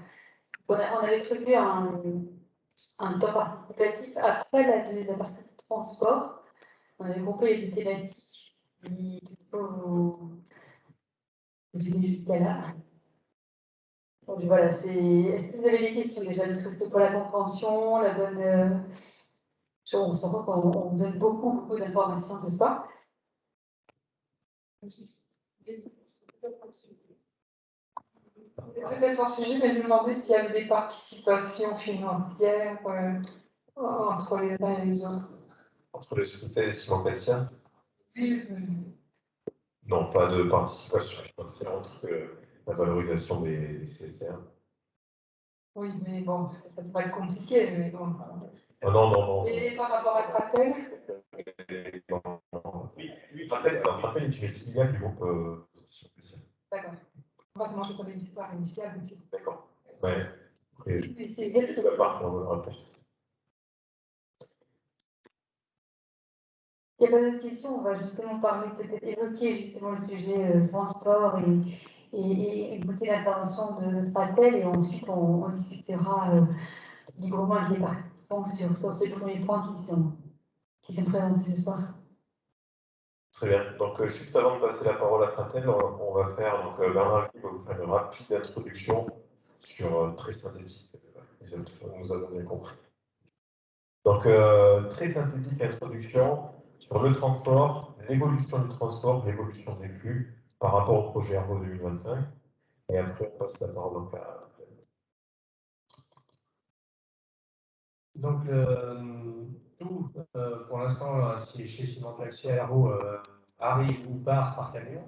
On avait prévu un temps participatif après la partie de transport. On avait groupé les deux thématiques. Il faut vous aider jusqu'à là. Donc, voilà, est-ce que vous avez des questions déjà, ne serait-ce que pour la compréhension, la bonne. On se rend compte qu'on vous donne beaucoup d'informations ce soir. Peut-être un sujet, mais je me demandais s'il y avait des participations financières entre les uns et les autres. Entre les sociétés et Simon Pelsia? Non, pas de participation financière entre la valorisation des CSR. Oui, mais bon, ça peut pas être compliqué. Mais bon. Oh, non. Et par rapport à Tratel? Oui, Tratel est une filiale du groupe Simon Pelsia. D'accord. Moi, je connais l'histoire initiale. D'accord. Ouais. Mais c'est vrai que. S'il n'y a pas d'autres questions, on va justement parler, peut-être évoquer justement le sujet transport et écouter l'intervention de Tratel et ensuite on discutera librement avec les participants sur ces premiers points qui sont présentés ce soir. Très bien. Donc, juste avant de passer la parole à Tratel, on va faire, donc Bernard va vous faire une rapide introduction sur très synthétique. Nous avons bien compris. Donc, très synthétique introduction sur le transport, l'évolution du transport, l'évolution des flux par rapport au projet Argo 2025. Et après, on passe la parole donc à. Donc, tout, pour l'instant, chez Simon Pelsia, Argo arrive ou part par camion.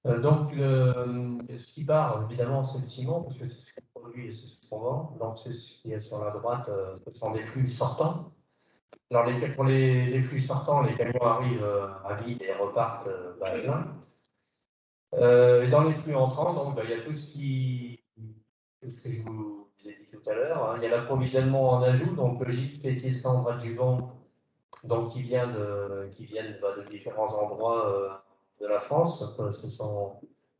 Donc, ce qui part, évidemment, c'est le ciment, parce que c'est ce qu'on produit et c'est ce qu'on vend. Donc, c'est ce qui est sur la droite, ce sont des flux sortants. Alors, pour les flux sortants, les camions arrivent à vide et repartent à plein. Et dans les flux entrants, donc, il y a tout ce que je vous ai dit tout à l'heure. Hein. Il y a l'approvisionnement en ajout, donc le gîte pétier cendre adjuvant, donc qui viennent de différents endroits de la France.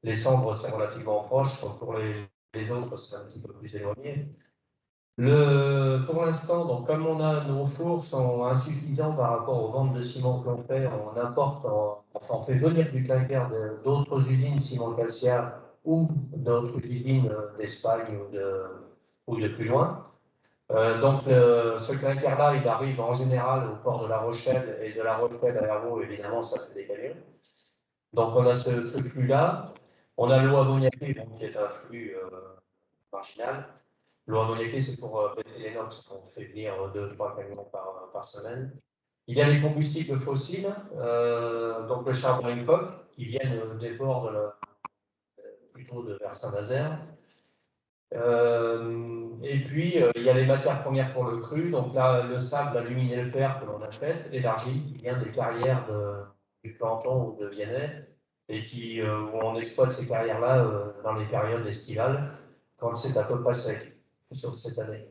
Les cendres sont relativement proches, pour les autres, c'est un petit peu plus éloigné. Pour l'instant, donc comme nos fours sont insuffisants par rapport aux ventes de ciment que l'on fait, on importe, enfin on fait venir du clinker d'autres usines ciment calcium ou d'autres usines d'Espagne ou de plus loin. Donc ce clinker-là, il arrive en général au port de La Rochelle, et de La Rochelle à Hervaux, évidemment, ça fait des camions. Donc on a ce flux-là. On a l'eau ammoniaquée, donc, qui est un flux marginal. L'eau ammoniaquée, c'est pour baisser les NOx. On fait venir 2-3 camions par semaine. Il y a les combustibles fossiles, donc le charbon et le coke, qui viennent des ports plutôt vers Saint-Nazaire. Et puis, il y a les matières premières pour le cru. Donc là, le sable, l'alumine et le fer que l'on achète, et l'argile qui vient des carrières du Planton ou de Viennet, et où on exploite ces carrières-là dans les périodes estivales, quand c'est à peu près sec, sur cette année.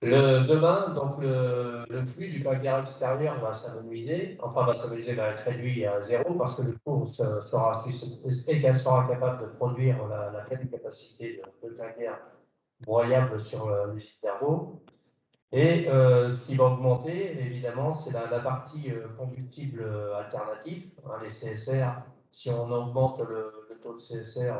Demain, donc le flux du clinker extérieur va s'amenuiser, va être réduit à zéro parce que le four sera capable de produire la pleine capacité de clinker broyable sur l'usine d'Hervaux. Et ce qui va augmenter, évidemment, c'est la partie combustible alternatif, hein, les CSR. Si on augmente le taux de CSR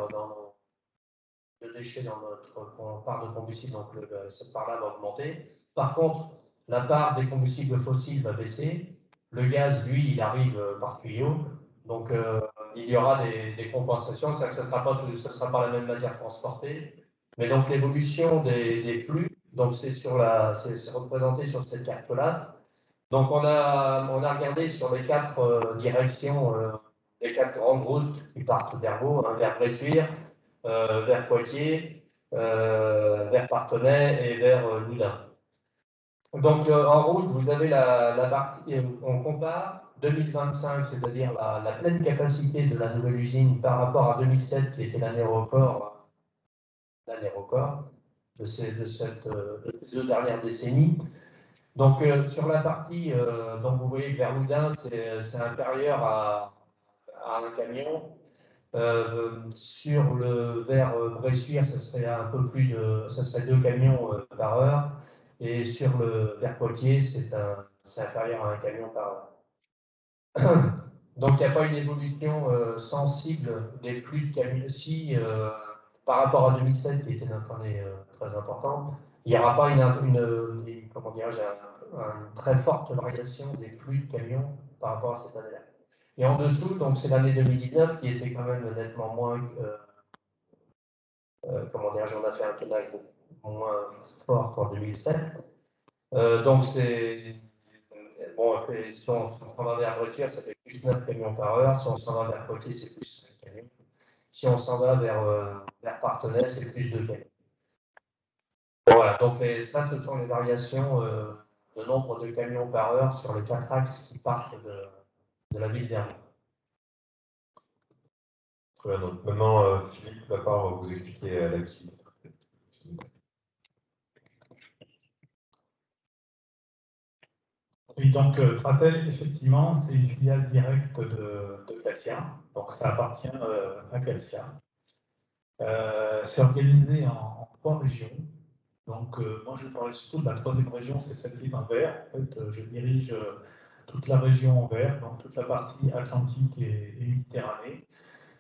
de déchets dans notre part de combustible, donc cette part-là va augmenter. Par contre, la part des combustibles fossiles va baisser. Le gaz, lui, il arrive par tuyau. Donc, il y aura des compensations. Ce ne sera pas la même matière transportée. Mais donc, l'évolution des flux, donc c'est représenté sur cette carte-là. Donc, on a regardé sur les 4 directions, les 4 grandes routes qui partent d'Hervaux, hein, vers Bressuire, vers Poitiers, vers Parthenay et vers Loudun. Donc en rouge, vous avez la partie, on compare 2025, c'est-à-dire la pleine capacité de la nouvelle usine par rapport à 2007, qui était l'année record de ces 2 dernières décennies. Donc sur la partie, donc vous voyez que vers Loudun, c'est inférieur à un camion. Vers Bressuire, ça serait ça serait 2 camions par heure, et vers Poitiers, c'est inférieur à un camion par heure. Donc il n'y a pas une évolution sensible des flux de camions. Si par rapport à 2007, qui était notre année très importante, il n'y aura pas une très forte variation des flux de camions par rapport à cette année-là. Et en dessous, donc c'est l'année 2019 qui était quand même nettement moins, on a fait un tonnage moins fort qu'en 2007. Donc c'est, bon, si on s'en va vers Bressuire, ça fait plus 9 camions par heure. Si on s'en va vers Poitiers, c'est plus 5 camions. Si on s'en va vers Parthenay, c'est plus 2 camions. Voilà, donc ça, ce sont les variations de nombre de camions par heure sur les 4 axes qui partent de la ville d'Hervaux. Très bien, donc maintenant, Philippe Lapart va vous expliquer l'activité. Oui, donc Tratel, effectivement, c'est une filiale directe de Calcia, donc ça appartient à Calcia. C'est organisé en 3 régions. Donc, moi, je vais parler surtout de la 3e région, c'est celle qui est en vert. En fait, je dirige toute la région en vert, donc toute la partie Atlantique et Méditerranée.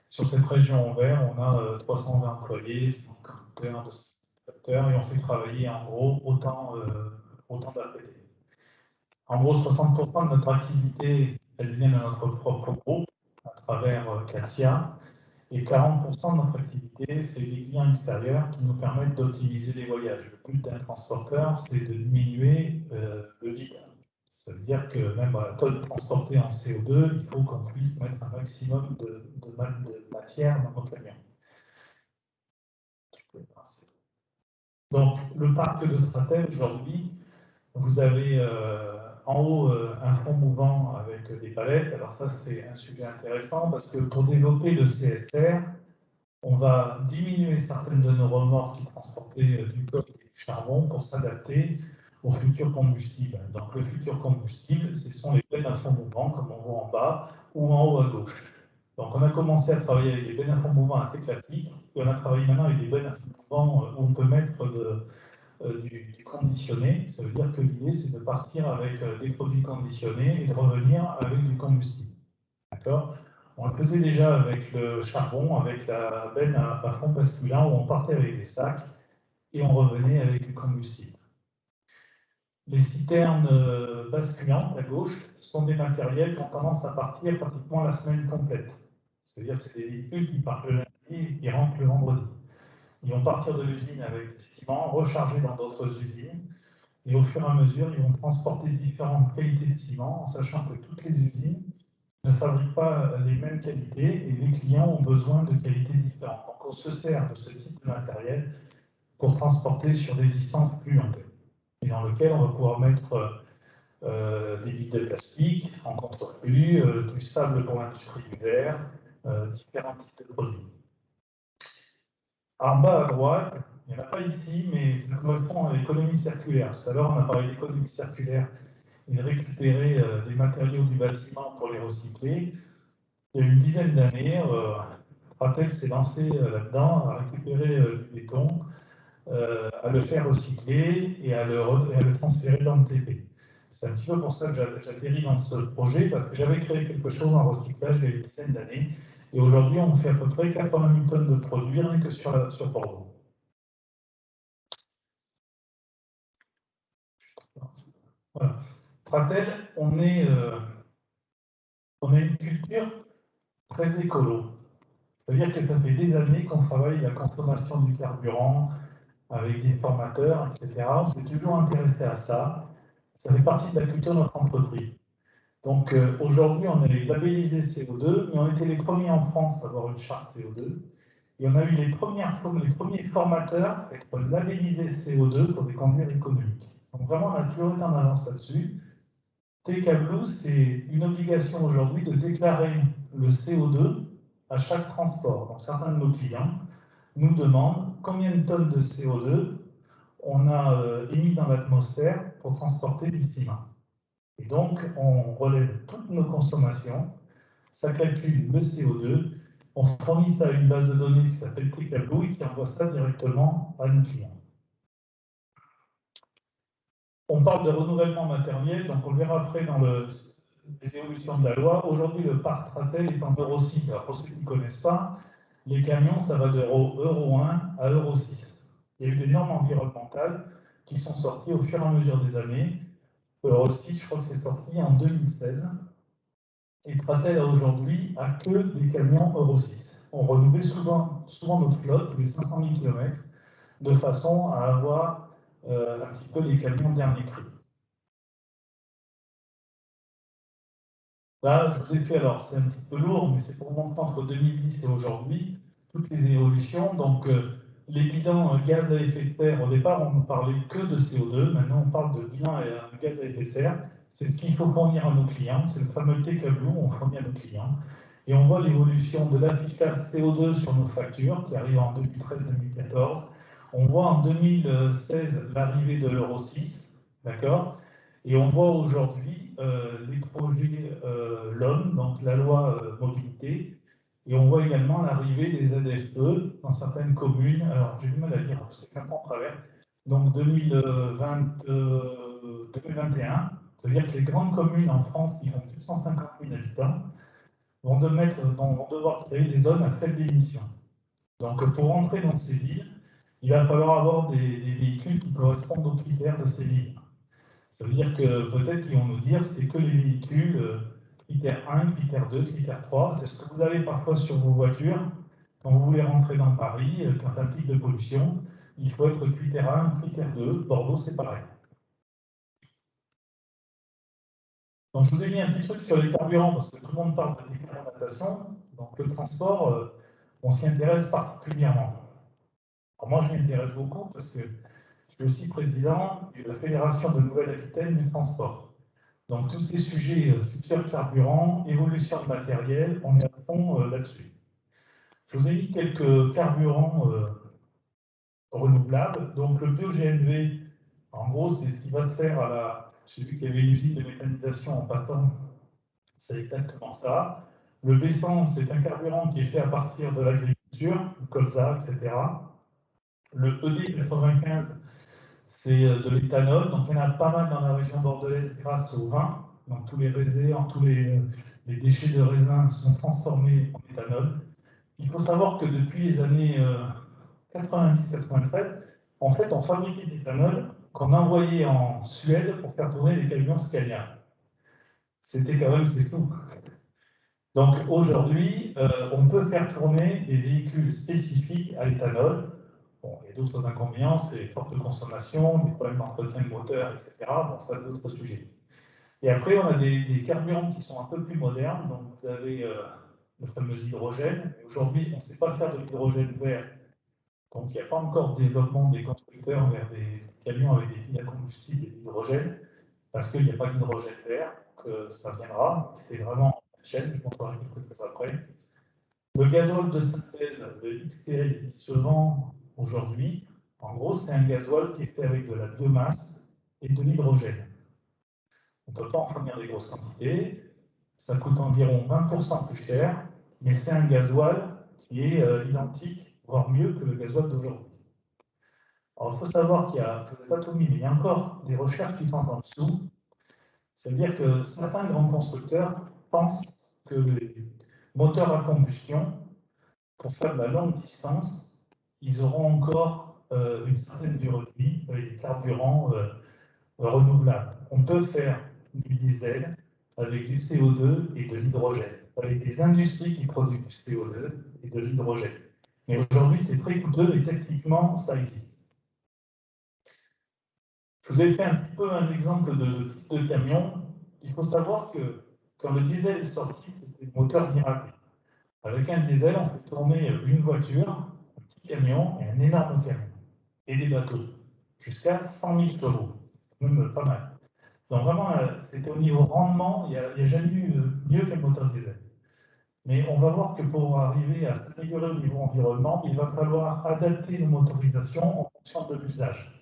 Sur cette région en vert, on a 320 employés, 5 conducteurs, 200 facteurs, et on fait travailler en gros autant d'APT. En gros, 60% de notre activité, elle vient de notre propre groupe, à travers Calcia, et 40% de notre activité, c'est des clients extérieurs qui nous permettent d'optimiser les voyages. Le but d'un transporteur, c'est de diminuer le vide. Ça veut dire que même à la tonne transportée en CO2, il faut qu'on puisse mettre un maximum de matière dans nos camions. Donc, le parc de Tratel, aujourd'hui, vous avez en haut un front mouvant avec des palettes. Alors ça, c'est un sujet intéressant parce que pour développer le CSR, on va diminuer certaines de nos remorques qui transportaient du coke et du charbon pour s'adapter au futur combustible. Donc le futur combustible, ce sont les bennes à fond mouvant, comme on voit en bas, ou en haut à gauche. Donc on a commencé à travailler avec des bennes à fond mouvant assez classiques, et on a travaillé maintenant avec des bennes à fond mouvant où on peut mettre du conditionné. Ça veut dire que l'idée, c'est de partir avec des produits conditionnés et de revenir avec du combustible. D'accord ? On le faisait déjà avec le charbon, avec la benne à fond basculant, où on partait avec des sacs et on revenait avec du combustible. Les citernes basculantes à gauche sont des matériels qui ont tendance à partir pratiquement la semaine complète. C'est-à-dire que c'est des véhicules qui partent le lundi et qui rentrent le vendredi. Ils vont partir de l'usine avec du ciment, recharger dans d'autres usines, et au fur et à mesure, ils vont transporter différentes qualités de ciment, en sachant que toutes les usines ne fabriquent pas les mêmes qualités, et les clients ont besoin de qualités différentes. Donc on se sert de ce type de matériel pour transporter sur des distances plus longues, et dans lequel on va pouvoir mettre des billes de plastique en contreflux, du sable pour l'industrie du verre, différents types de produits. En bas à droite, il n'y en a pas ici, mais ça correspond à l'économie circulaire. Tout à l'heure, on a parlé d'économie circulaire et de récupérer des matériaux du bâtiment pour les recycler. Il y a une dizaine d'années, Pratel s'est lancé là-dedans, à récupérer du béton, à le faire recycler et à le transférer dans le TP. C'est un petit peu pour ça que j'atterris dans ce projet, parce que j'avais créé quelque chose en recyclage il y a une dizaine d'années. Et aujourd'hui, on fait à peu près 80 000 tonnes de produits rien que sur Bordeaux. Voilà. Pratel, on a une culture très écolo. C'est-à-dire que ça fait des années qu'on travaille la consommation du carburant avec des formateurs, etc. On s'est toujours intéressé à ça. Ça fait partie de la culture de notre entreprise. Donc aujourd'hui, on est labellisé CO2, mais on était les premiers en France à avoir une charte CO2. Et on a eu les premiers formateurs à être labellisés CO2 pour des conduits économiques. Donc vraiment, on a toujours été en avance là-dessus. TK Blue, c'est une obligation aujourd'hui de déclarer le CO2 à chaque transport. Donc certains de nos clients nous demandent combien de tonnes de CO2 on a émis dans l'atmosphère pour transporter du ciment. Et donc, on relève toutes nos consommations, ça calcule le CO2, on fournit ça à une base de données qui s'appelle TK Blue et qui envoie ça directement à nos clients. On parle de renouvellement matériel, donc on le verra après dans les évolutions de la loi. Aujourd'hui, le parc Pratel est en Euro 6. Alors pour ceux qui ne connaissent pas, les camions, ça va de Euro 1 à Euro 6. Il y a eu des normes environnementales qui sont sorties au fur et à mesure des années. Euro 6, je crois que c'est sorti en 2016. Et Pratel aujourd'hui a que des camions Euro 6. On renouvelle souvent notre flotte, tous les 500 000 km, de façon à avoir un petit peu les camions dernier cru. Là, je vous ai fait, alors c'est un petit peu lourd, mais c'est pour montrer entre 2010 et aujourd'hui toutes les évolutions. Donc, les bilans gaz à effet de serre, au départ, on ne parlait que de CO2. Maintenant, on parle de bilan gaz à effet de serre. C'est ce qu'il faut fournir à nos clients. C'est le fameux TK Blue qu'on fournit à nos clients. Et on voit l'évolution de l'affichage CO2 sur nos factures qui arrive en 2013-2014. On voit en 2016 l'arrivée de l'Euro 6, d'accord ? Et on voit aujourd'hui les projets LOM, donc la loi mobilité, et on voit également l'arrivée des ZFE dans certaines communes. Alors j'ai du mal à lire parce que quand on travers. Donc 2021, c'est-à-dire que les grandes communes en France qui ont plus de 150 000 habitants vont devoir créer des zones à faible émission. Donc pour rentrer dans ces villes, il va falloir avoir des véhicules qui correspondent aux critères de ces villes. Ça veut dire que peut-être qu'ils vont nous dire c'est que les véhicules critère 1, critère 2, critère 3. C'est ce que vous avez parfois sur vos voitures. Quand vous voulez rentrer dans Paris, quand un pic de pollution, il faut être critère 1 ou critère 2. Bordeaux, c'est pareil. Donc je vous ai mis un petit truc sur les carburants parce que tout le monde parle de décarbonisation. Donc le transport, on s'y intéresse particulièrement. Alors moi, je m'y intéresse beaucoup parce que je suis aussi président de la Fédération de Nouvelle-Aquitaine du transport. Donc tous ces sujets, futurs carburants, évolution de matériel, on est à fond là-dessus. Je vous ai mis quelques carburants renouvelables. Donc le bio-GNV, en gros, c'est ce qui va se faire à la... J'ai vu qu'il y avait une usine de méthanisation en passant. C'est exactement ça. Le B100, c'est un carburant qui est fait à partir de l'agriculture, le colza, etc. Le ED95, c'est de l'éthanol. Donc, il y en a pas mal dans la région bordelaise grâce au vin. Donc, tous les raisins, tous les déchets de raisin sont transformés en éthanol. Il faut savoir que depuis les années 90-93, en fait, on fabriquait de l'éthanol qu'on envoyait en Suède pour faire tourner les camions Scania. C'était quand même, c'est tout. Donc aujourd'hui, on peut faire tourner des véhicules spécifiques à l'éthanol. Bon, il y a d'autres inconvénients, c'est forte consommation, des problèmes d'entretien de moteur, etc. Bon, ça, c'est d'autres sujets. Et après, on a des carburants qui sont un peu plus modernes. Donc vous avez le fameux hydrogène. Aujourd'hui, on ne sait pas faire de l'hydrogène vert. Donc il n'y a pas encore de développement des constructeurs vers des camions avec des piles à combustible et d'hydrogène, parce qu'il n'y a pas d'hydrogène vert, que ça viendra. C'est vraiment une chaîne, je vous montrerai quelques choses après. Le gazole de synthèse, le XTL, qui se vend aujourd'hui, en gros, c'est un gazole qui est fait avec de la biomasse et de l'hydrogène. On ne peut pas en fournir des grosses quantités, ça coûte environ 20% plus cher, mais c'est un gasoil qui est identique, voire mieux que le gasoil d'aujourd'hui. Alors, il faut savoir qu'il y a, je ne pas tout mis, mais il y a encore des recherches qui sont en dessous. C'est-à-dire que certains grands constructeurs pensent que les moteurs à combustion, pour faire de la longue distance, ils auront encore une certaine durée de vie avec des carburants renouvelables. On peut faire du diesel avec du CO2 et de l'hydrogène, avec des industries qui produisent du CO2 et de l'hydrogène. Mais aujourd'hui, c'est très coûteux et techniquement, ça existe. Je vous ai fait un petit peu un exemple de type de camion. Il faut savoir que quand le diesel est sorti, c'était le moteur miracle. Avec un diesel, on fait tourner une voiture, un petit camion et un énorme camion. Et des bateaux, jusqu'à 100 000 chevaux. C'est même pas mal. Donc vraiment, c'était au niveau rendement, il n'y a jamais eu mieux qu'un moteur diesel. Mais on va voir que pour arriver à s'améliorer au niveau environnement, il va falloir adapter nos motorisations en fonction de l'usage.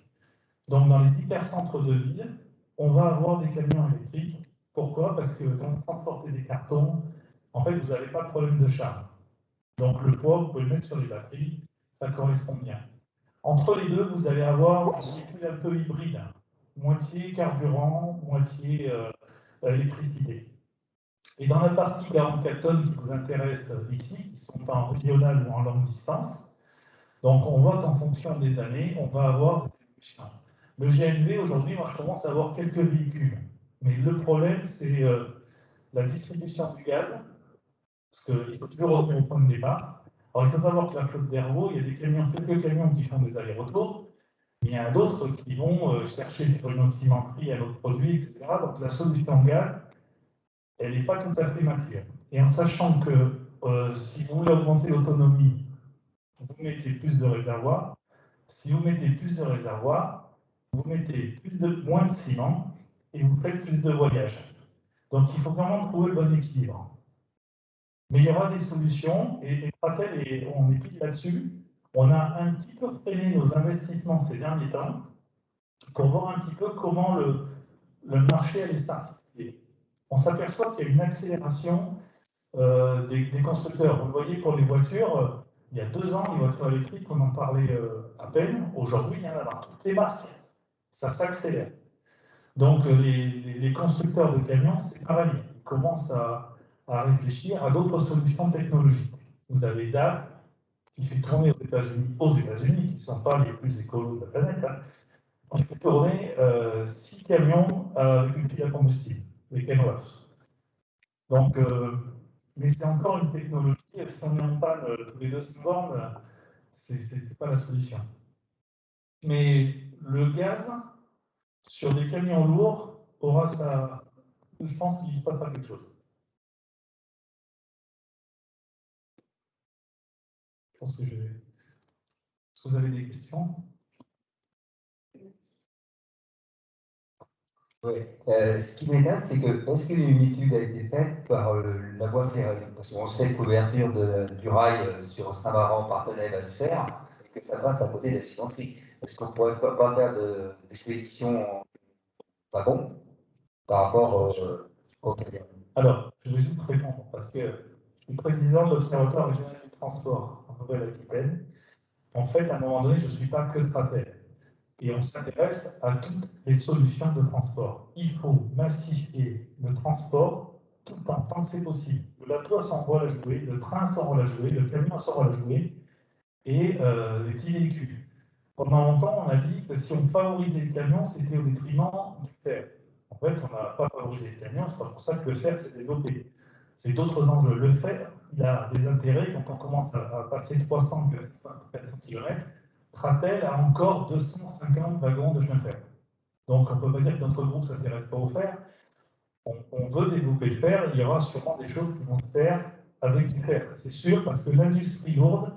Donc dans les hypercentres de ville, on va avoir des camions électriques. Pourquoi? Parce que quand vous transportez des cartons, en fait, vous n'avez pas de problème de charge. Donc le poids, vous pouvez le mettre sur les batteries, ça correspond bien. Entre les deux, vous allez avoir un véhicule un peu hybride, moitié carburant, moitié électricité. Et dans la partie 44 tonnes qui vous intéresse ici, qui sont en régional ou en longue distance, donc on voit qu'en fonction des années, on va avoir des évolutions. Le GNV, aujourd'hui, moi je commence à avoir quelques véhicules. Mais le problème, c'est la distribution du gaz, parce qu'il faut toujours revenir au point de départ. Alors il faut savoir que la flotte d'Hervaux, il y a des camions, quelques camions qui font des allers-retours, mais il y en a d'autres qui vont chercher des réunions de cimenterie à d'autres produits, etc. Donc la solution gaz, elle n'est pas tout à fait mature. Et en sachant que si vous voulez augmenter l'autonomie, vous mettez plus de réservoirs. Si vous mettez plus de réservoirs, vous mettez moins de ciment et vous faites plus de voyages. Donc il faut vraiment trouver le bon équilibre. Mais il y aura des solutions et Pratel, on est pile là-dessus. On a un petit peu freiné nos investissements ces derniers temps pour voir un petit peu comment le marché allait s'articuler. On s'aperçoit qu'il y a une accélération des constructeurs. Vous le voyez pour les voitures, il y a 2 ans, les voitures électriques, on en parlait à peine. Aujourd'hui, il y en a dans toutes les marques. Ça s'accélère. Donc, les constructeurs de camions, c'est pareil. Ils commencent à réfléchir à d'autres solutions technologiques. Vous avez DAF qui fait tourner aux États-Unis, qui ne sont pas les plus écolos de la planète. Hein. On fait tourner 6 camions avec une pile à combustible, les Kenworth. Donc, mais c'est encore une technologie, si on est en panne tous les 2 secondes, ce n'est pas la solution. Mais le gaz, sur des camions lourds, aura ça. Je pense qu'il ne se passe pas quelque chose. Je pense que est-ce que vous avez des questions? Oui. Ce qui m'étonne, c'est que est-ce qu'une étude a été faite par la voie ferrée? Parce qu'on sait que l'ouverture du rail sur Saint-Marin-Partenay va se faire et que ça passe à côté de la cimenterie. Est-ce qu'on ne pourrait pas faire d'expédition en wagon par rapport au camion? Alors, je vais juste répondre parce que je suis président de l'Observatoire régional du transport en Nouvelle-Aquitaine. En fait, à un moment donné, je ne suis pas que de Pratel. et on s'intéresse à toutes les solutions de transport. Il faut massifier le transport tout le temps, tant que c'est possible. Le bateau a son rôle à jouer, le train a son rôle à jouer, le camion a son rôle à jouer, et les petits véhicules. Pendant longtemps, on a dit que si on favorisait le camion, c'était au détriment du fer. En fait, on n'a pas favorisé le camion, c'est pas pour ça que le fer s'est développé. C'est d'autres enjeux. Le fer, il a des intérêts quand on commence à passer 300 km. Ratel a encore 250 wagons de chemin de fer. Donc, on ne peut pas dire que notre groupe ne s'intéresse pas au fer. On veut développer le fer. Il y aura sûrement des choses qui vont se faire avec du fer. C'est sûr, parce que l'industrie lourde,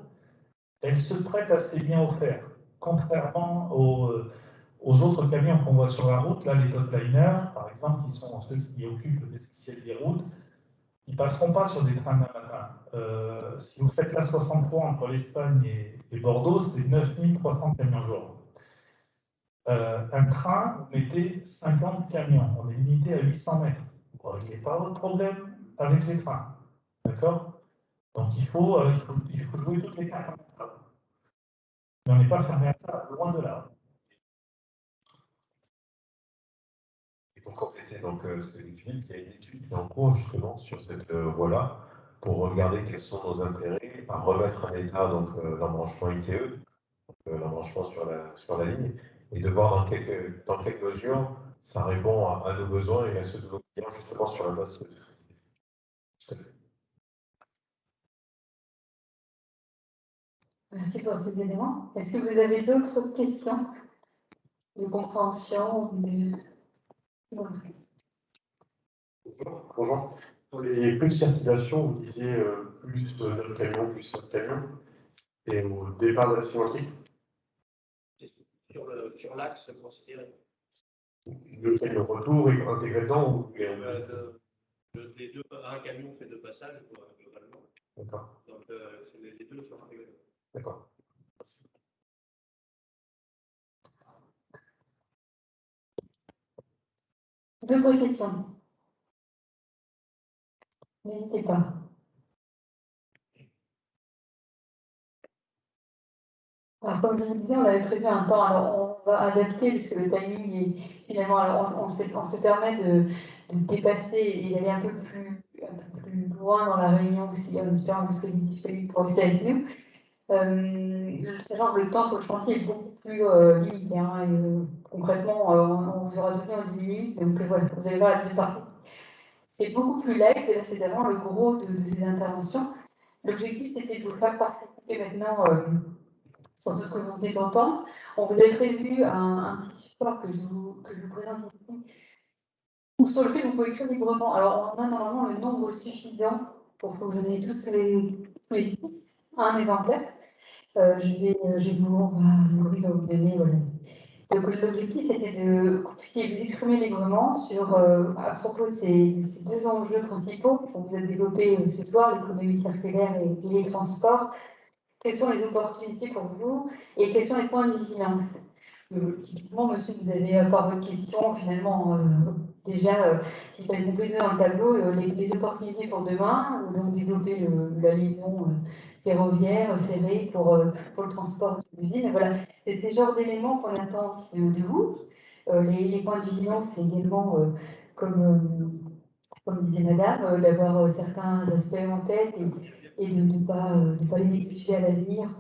elle se prête assez bien au fer. Contrairement aux autres camions qu'on voit sur la route, là, les top-liners, par exemple, qui sont ceux qui occupent l'essentiel des routes, ils ne passeront pas sur des trains d'un matin. Si vous faites la 63 entre l'Espagne et Bordeaux, c'est 9300 camions jour. Un train, vous mettez 50 camions. On est limité à 800 mètres. Vous ne réglez pas votre problème avec les trains. D'accord? Donc il faut jouer toutes les cartes. Mais on n'est pas fermé à ça, loin de là. Et pour compléter ce que dit Philippe, il y a une étude qui est en cours justement sur cette voie-là pour regarder quels sont nos intérêts à remettre en état l'embranchement ITE, l'embranchement sur la ligne, et de voir dans quelle mesure ça répond à nos besoins et à ceux de nos clients justement sur la base de Merci pour ces éléments. Est-ce que vous avez d'autres questions de compréhension Bonjour. Pour les plus de circulation, vous disiez plus 9 camions, plus 5 camions. Et au départ de la sémantique, sur l'axe considéré. le camion retour est intégré dedans ou les deux, un camion fait deux passages globalement. D'accord. Donc les deux sont intégrés. D'accord. D'autres questions? N'hésitez pas. Alors, comme je vous disais, on avait prévu un temps, alors on va adapter puisque le timing est finalement, alors on se permet de dépasser et d'aller un peu plus loin dans la réunion aussi, en espérant que vous soyez disponible pour rester avec nous. Sachant que le temps sur le chantier est beaucoup plus limité. Hein, et, concrètement, on vous aura donné en 10 minutes, donc voilà, vous allez voir la deuxième partie. C'est beaucoup plus light, et là c'est vraiment le gros de ces interventions. L'objectif c'était de vous faire participer maintenant sur tout ce que vous venez d'entendre. On vous a prévu un petit support que je vous présente ici, ou sur lequel vous pouvez écrire librement. Alors on a normalement le nombre suffisant pour que vous ayez tous les un exemplaire. On va vous donner. Voilà. Donc l'objectif c'était que vous puissiez vous exprimer librement à propos de ces deux enjeux principaux qu'on vous a développés ce soir, l'économie circulaire et les transports. Quelles sont les opportunités pour vous et quels sont les points de vigilance? Typiquement, monsieur, vous avez encore votre question, finalement, déjà, s'il fallait compléter dans le tableau les opportunités pour demain, donc développer la liaison ferroviaire, ferrée pour le transport de l'usine. Voilà, c'est ce genre d'éléments qu'on attend aussi de vous. Les points de vigilance, c'est également, comme disait madame, d'avoir certains aspects en tête et de ne pas les négliger à l'avenir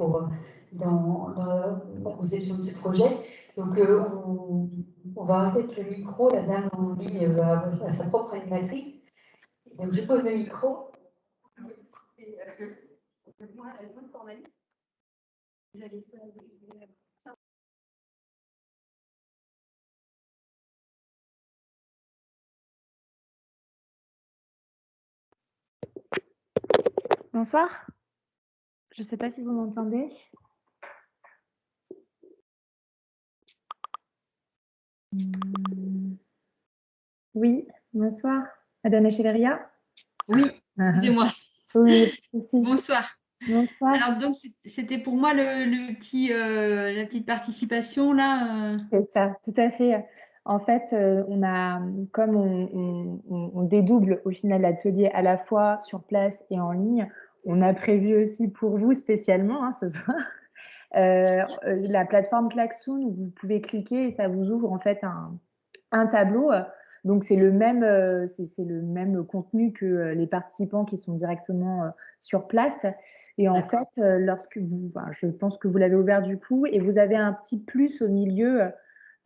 dans la conception de ce projet. Donc, on va arrêter avec le micro. La dame en ligne a sa propre animatrice. Donc, je pose le micro. Moi, le formaliste, vous allez Bonsoir. Je ne sais pas si vous m'entendez. Oui, bonsoir. Madame Echeverria? Oui, excusez-moi. Oui, Bonsoir. Bonsoir. Alors, donc, c'était pour moi la petite participation là. C'est ça, tout à fait. En fait, comme on dédouble au final l'atelier à la fois sur place et en ligne, on a prévu aussi pour vous spécialement ce soir la plateforme Klaxoon où vous pouvez cliquer et ça vous ouvre en fait un tableau. Donc c'est le même contenu que les participants qui sont directement sur place. Et en fait, lorsque je pense que vous l'avez ouvert du coup, et vous avez un petit plus au milieu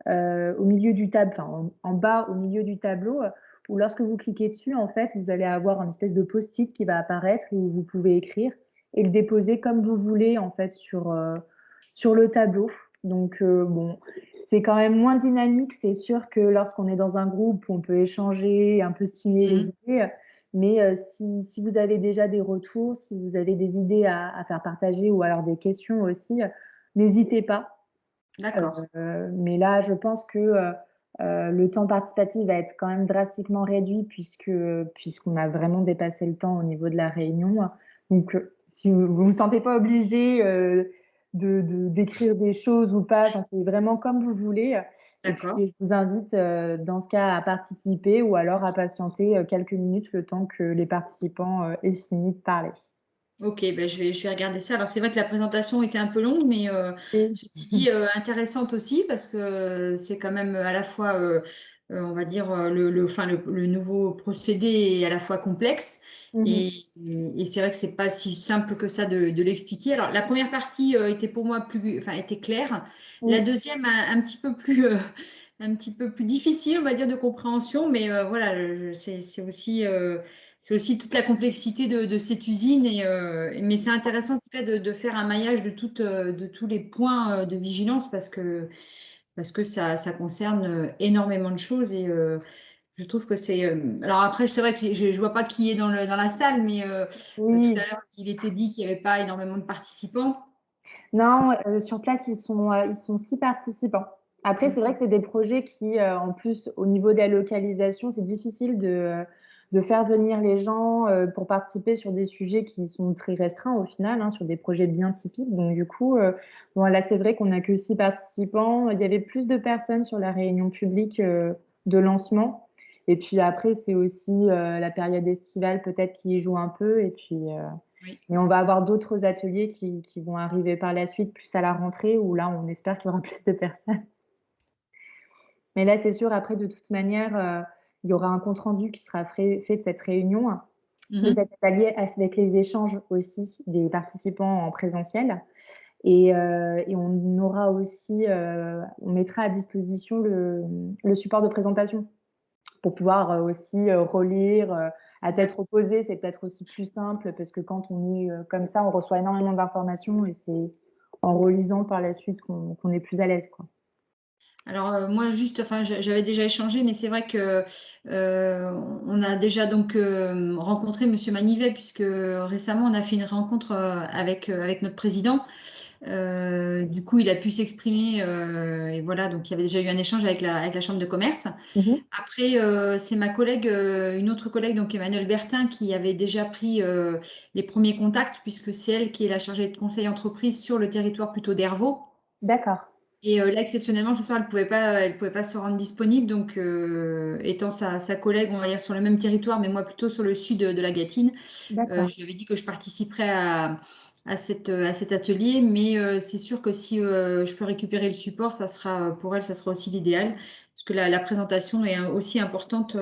du tableau, enfin en bas au milieu du tableau, où lorsque vous cliquez dessus, en fait, vous allez avoir une espèce de post-it qui va apparaître et où vous pouvez écrire et le déposer comme vous voulez en fait sur le tableau. Donc bon, c'est quand même moins dynamique, c'est sûr que lorsqu'on est dans un groupe où on peut échanger, un peu stimuler les idées. Mais si vous avez déjà des retours, si vous avez des idées à faire partager ou alors des questions aussi, n'hésitez pas. D'accord. Mais là, je pense que le temps participatif va être quand même drastiquement réduit puisqu'on a vraiment dépassé le temps au niveau de la réunion. Donc, si vous ne vous sentez pas obligé d'écrire des choses ou pas, c'est vraiment comme vous voulez. D'accord. Et je vous invite dans ce cas à participer ou alors à patienter quelques minutes le temps que les participants aient fini de parler. Ok, ben je vais regarder ça. Alors c'est vrai que la présentation était un peu longue, mais ceci dit intéressante aussi parce que c'est quand même à la fois, on va dire, le nouveau procédé est à la fois complexe et c'est vrai que c'est pas si simple que ça de l'expliquer. Alors la première partie était pour moi était claire. La deuxième un petit peu plus difficile, on va dire, de compréhension, mais voilà, c'est aussi c'est aussi toute la complexité de cette usine. Mais c'est intéressant en tout cas de faire un maillage de tous les points de vigilance parce que ça concerne énormément de choses. Et je trouve que c'est. Alors après, c'est vrai que je ne vois pas qui est dans la salle, mais tout à l'heure, il était dit qu'il n'y avait pas énormément de participants. Non, sur place, ils sont 6 participants. Après, c'est vrai que c'est des projets qui, en plus, au niveau de la localisation, c'est difficile de faire venir les gens pour participer sur des sujets qui sont très restreints au final, sur des projets bien typiques. Donc, du coup, bon, là, c'est vrai qu'on n'a que 6 participants. Il y avait plus de personnes sur la réunion publique de lancement. Et puis après, c'est aussi la période estivale peut-être qui y joue un peu. Et puis, mais on va avoir d'autres ateliers qui vont arriver par la suite, plus à la rentrée, où là, on espère qu'il y aura plus de personnes. Mais là, c'est sûr, après, de toute manière, il y aura un compte-rendu qui sera fait de cette réunion, de cet atelier, avec les échanges aussi des participants en présentiel. Et on aura aussi, on mettra à disposition le support de présentation pour pouvoir aussi relire à tête reposée. C'est peut-être aussi plus simple parce que quand on est comme ça, on reçoit énormément d'informations et c'est en relisant par la suite qu'on est plus à l'aise, quoi. Alors moi juste, j'avais déjà échangé, mais c'est vrai que on a déjà donc rencontré Monsieur Manivet puisque récemment on a fait une rencontre avec notre président. Du coup, il a pu s'exprimer et voilà, donc il y avait déjà eu un échange avec la Chambre de commerce. Après, c'est ma collègue, une autre collègue, donc Emmanuelle Bertin, qui avait déjà pris les premiers contacts puisque c'est elle qui est la chargée de conseil entreprise sur le territoire plutôt d'Hervaux. D'accord. Et là, exceptionnellement, ce soir, elle pouvait pas se rendre disponible. Donc, étant sa collègue, on va dire sur le même territoire, mais moi plutôt sur le sud de la Gâtine, je lui avais dit que je participerais à cet atelier. Mais c'est sûr que si je peux récupérer le support, ça sera pour elle, ça sera aussi l'idéal, parce que la présentation est aussi importante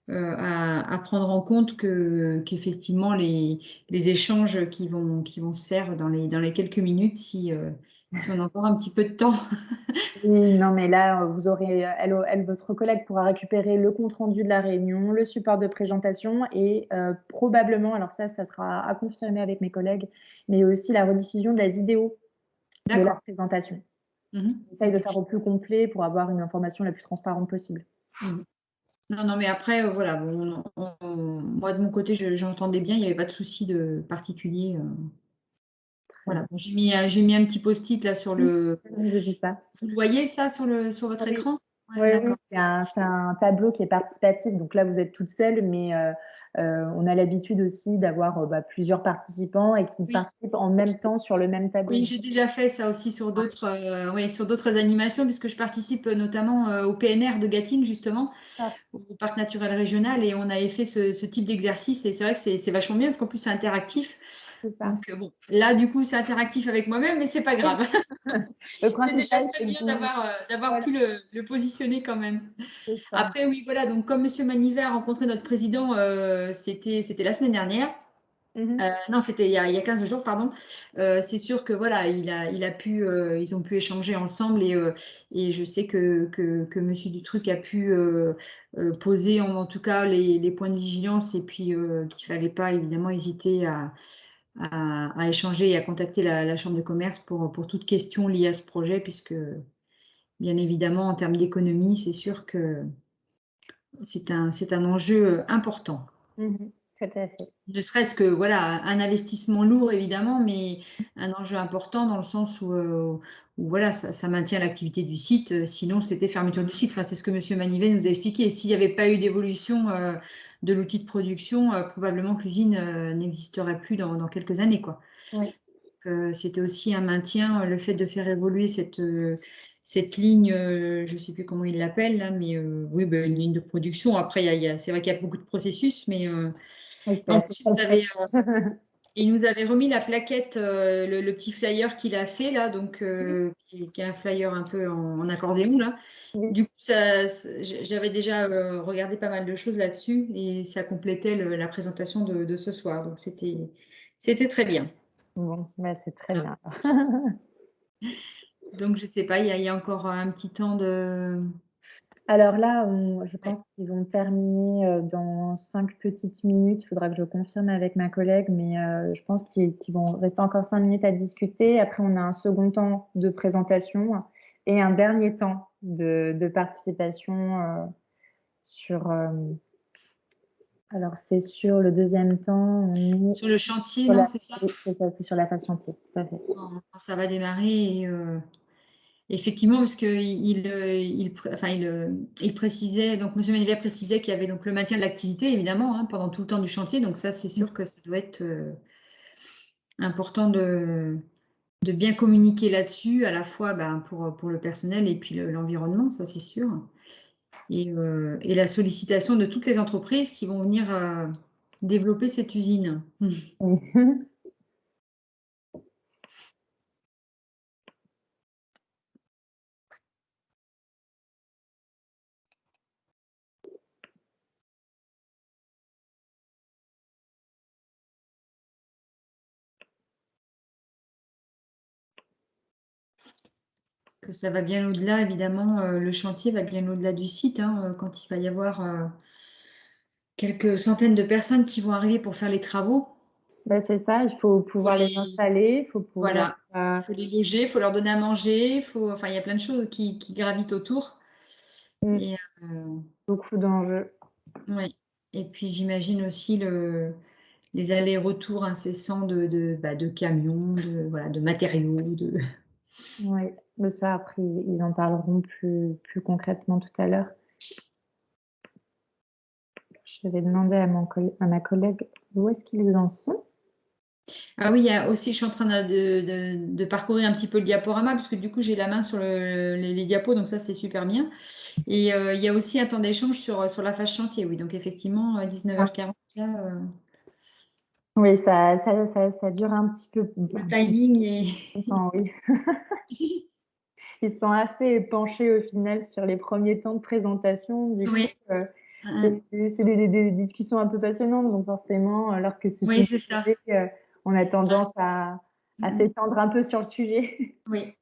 à prendre en compte qu'effectivement les échanges qui vont se faire dans les quelques minutes si on a encore un petit peu de temps. Oui, non, mais là, vous aurez, votre collègue pourra récupérer le compte-rendu de la réunion, le support de présentation et probablement, alors ça sera à confirmer avec mes collègues, mais aussi la rediffusion de la vidéo de la présentation. On essaye de faire au plus complet pour avoir une information la plus transparente possible. Non, mais après, voilà, bon, moi de mon côté, j'entendais bien, il n'y avait pas de souci de particulier. Voilà, bon, j'ai mis un petit post-it là sur le. J'ai vu ça. Vous voyez ça sur votre écran? Oui, c'est un tableau qui est participatif. Donc là, vous êtes toute seule, mais on a l'habitude aussi d'avoir plusieurs participants et qui participent en même temps sur le même tableau. Oui, j'ai déjà fait ça aussi sur d'autres animations, puisque je participe notamment au PNR de Gâtine, justement, au Parc naturel régional, et on avait fait ce type d'exercice. Et c'est vrai que c'est vachement bien, parce qu'en plus, c'est interactif. Donc, bon, là, du coup, c'est interactif avec moi-même, mais c'est pas grave. C'est déjà très bien d'avoir pu le positionner quand même. Après, oui, voilà, donc comme M. Manivet a rencontré notre président, c'était la semaine dernière. Non, c'était il y a 15 jours, pardon. C'est sûr que voilà, ils ont pu échanger ensemble et je sais que Monsieur Dutruc a pu poser en tout cas les points de vigilance et puis qu'il fallait pas évidemment hésiter à échanger et à contacter la Chambre de commerce pour toute question liée à ce projet, puisque bien évidemment en termes d'économie, c'est sûr que c'est un enjeu important. Tout à fait. Ne serait-ce que voilà, un investissement lourd évidemment, mais un enjeu important dans le sens où voilà, ça maintient l'activité du site. Sinon, c'était fermeture du site. Enfin, c'est ce que M. Manivet nous a expliqué. S'il n'y avait pas eu d'évolution de l'outil de production, probablement que l'usine n'existerait plus dans quelques années, quoi. Oui. C'était aussi un maintien, le fait de faire évoluer cette ligne, je ne sais plus comment il l'appelle là, mais oui, ben, une ligne de production. Après, c'est vrai qu'il y a beaucoup de processus, mais il nous avait remis la plaquette, le petit flyer qu'il a fait là, donc qui est un flyer un peu en accordéon là. Du coup, j'avais déjà regardé pas mal de choses là-dessus et ça complétait la présentation de ce soir. Donc c'était très bien. Bon, bah, c'est très bien. Donc je sais pas, il y a encore un petit temps de. Alors là, je pense qu'ils vont terminer dans 5 petites minutes. Il faudra que je confirme avec ma collègue, mais je pense qu'ils vont rester encore 5 minutes à discuter. Après, on a un second temps de présentation et un dernier temps de participation sur. Alors, c'est sur le deuxième temps. Sur le chantier, non, c'est ça? Oui, c'est ça, c'est sur la phase chantier, tout à fait. Quand ça va démarrer et. Effectivement, parce qu'il précisait, donc M. Manivet précisait qu'il y avait donc le maintien de l'activité, évidemment, hein, pendant tout le temps du chantier. Donc ça, c'est sûr que ça doit être important de bien communiquer là-dessus, à la fois pour le personnel et puis l'environnement, ça c'est sûr. Et la sollicitation de toutes les entreprises qui vont venir développer cette usine. Que ça va bien au-delà, évidemment, le chantier va bien au-delà du site, hein, quand il va y avoir quelques centaines de personnes qui vont arriver pour faire les travaux. Ben, c'est ça, il faut pouvoir les installer, il faut pouvoir. Voilà, il faut les loger, il faut leur donner à manger, enfin, il y a plein de choses qui gravitent autour. Et, beaucoup d'enjeux. Oui, et puis j'imagine aussi les allers-retours incessants de camions, de matériaux. Oui, mais ça, après, ils en parleront plus concrètement tout à l'heure. Je vais demander à ma collègue où est-ce qu'ils en sont. Ah oui, il y a aussi, je suis en train de parcourir un petit peu le diaporama, parce que du coup, j'ai la main sur les diapos, donc ça, c'est super bien. Et il y a aussi un temps d'échange sur la phase chantier, oui. Donc effectivement, à 19h40, là. Oui, ça dure un petit peu. Le timing est. Oui. Ils sont assez penchés au final sur les premiers temps de présentation. Du coup, c'est des discussions un peu passionnantes. Donc forcément, lorsque c'est on a tendance à s'étendre un peu sur le sujet. Oui.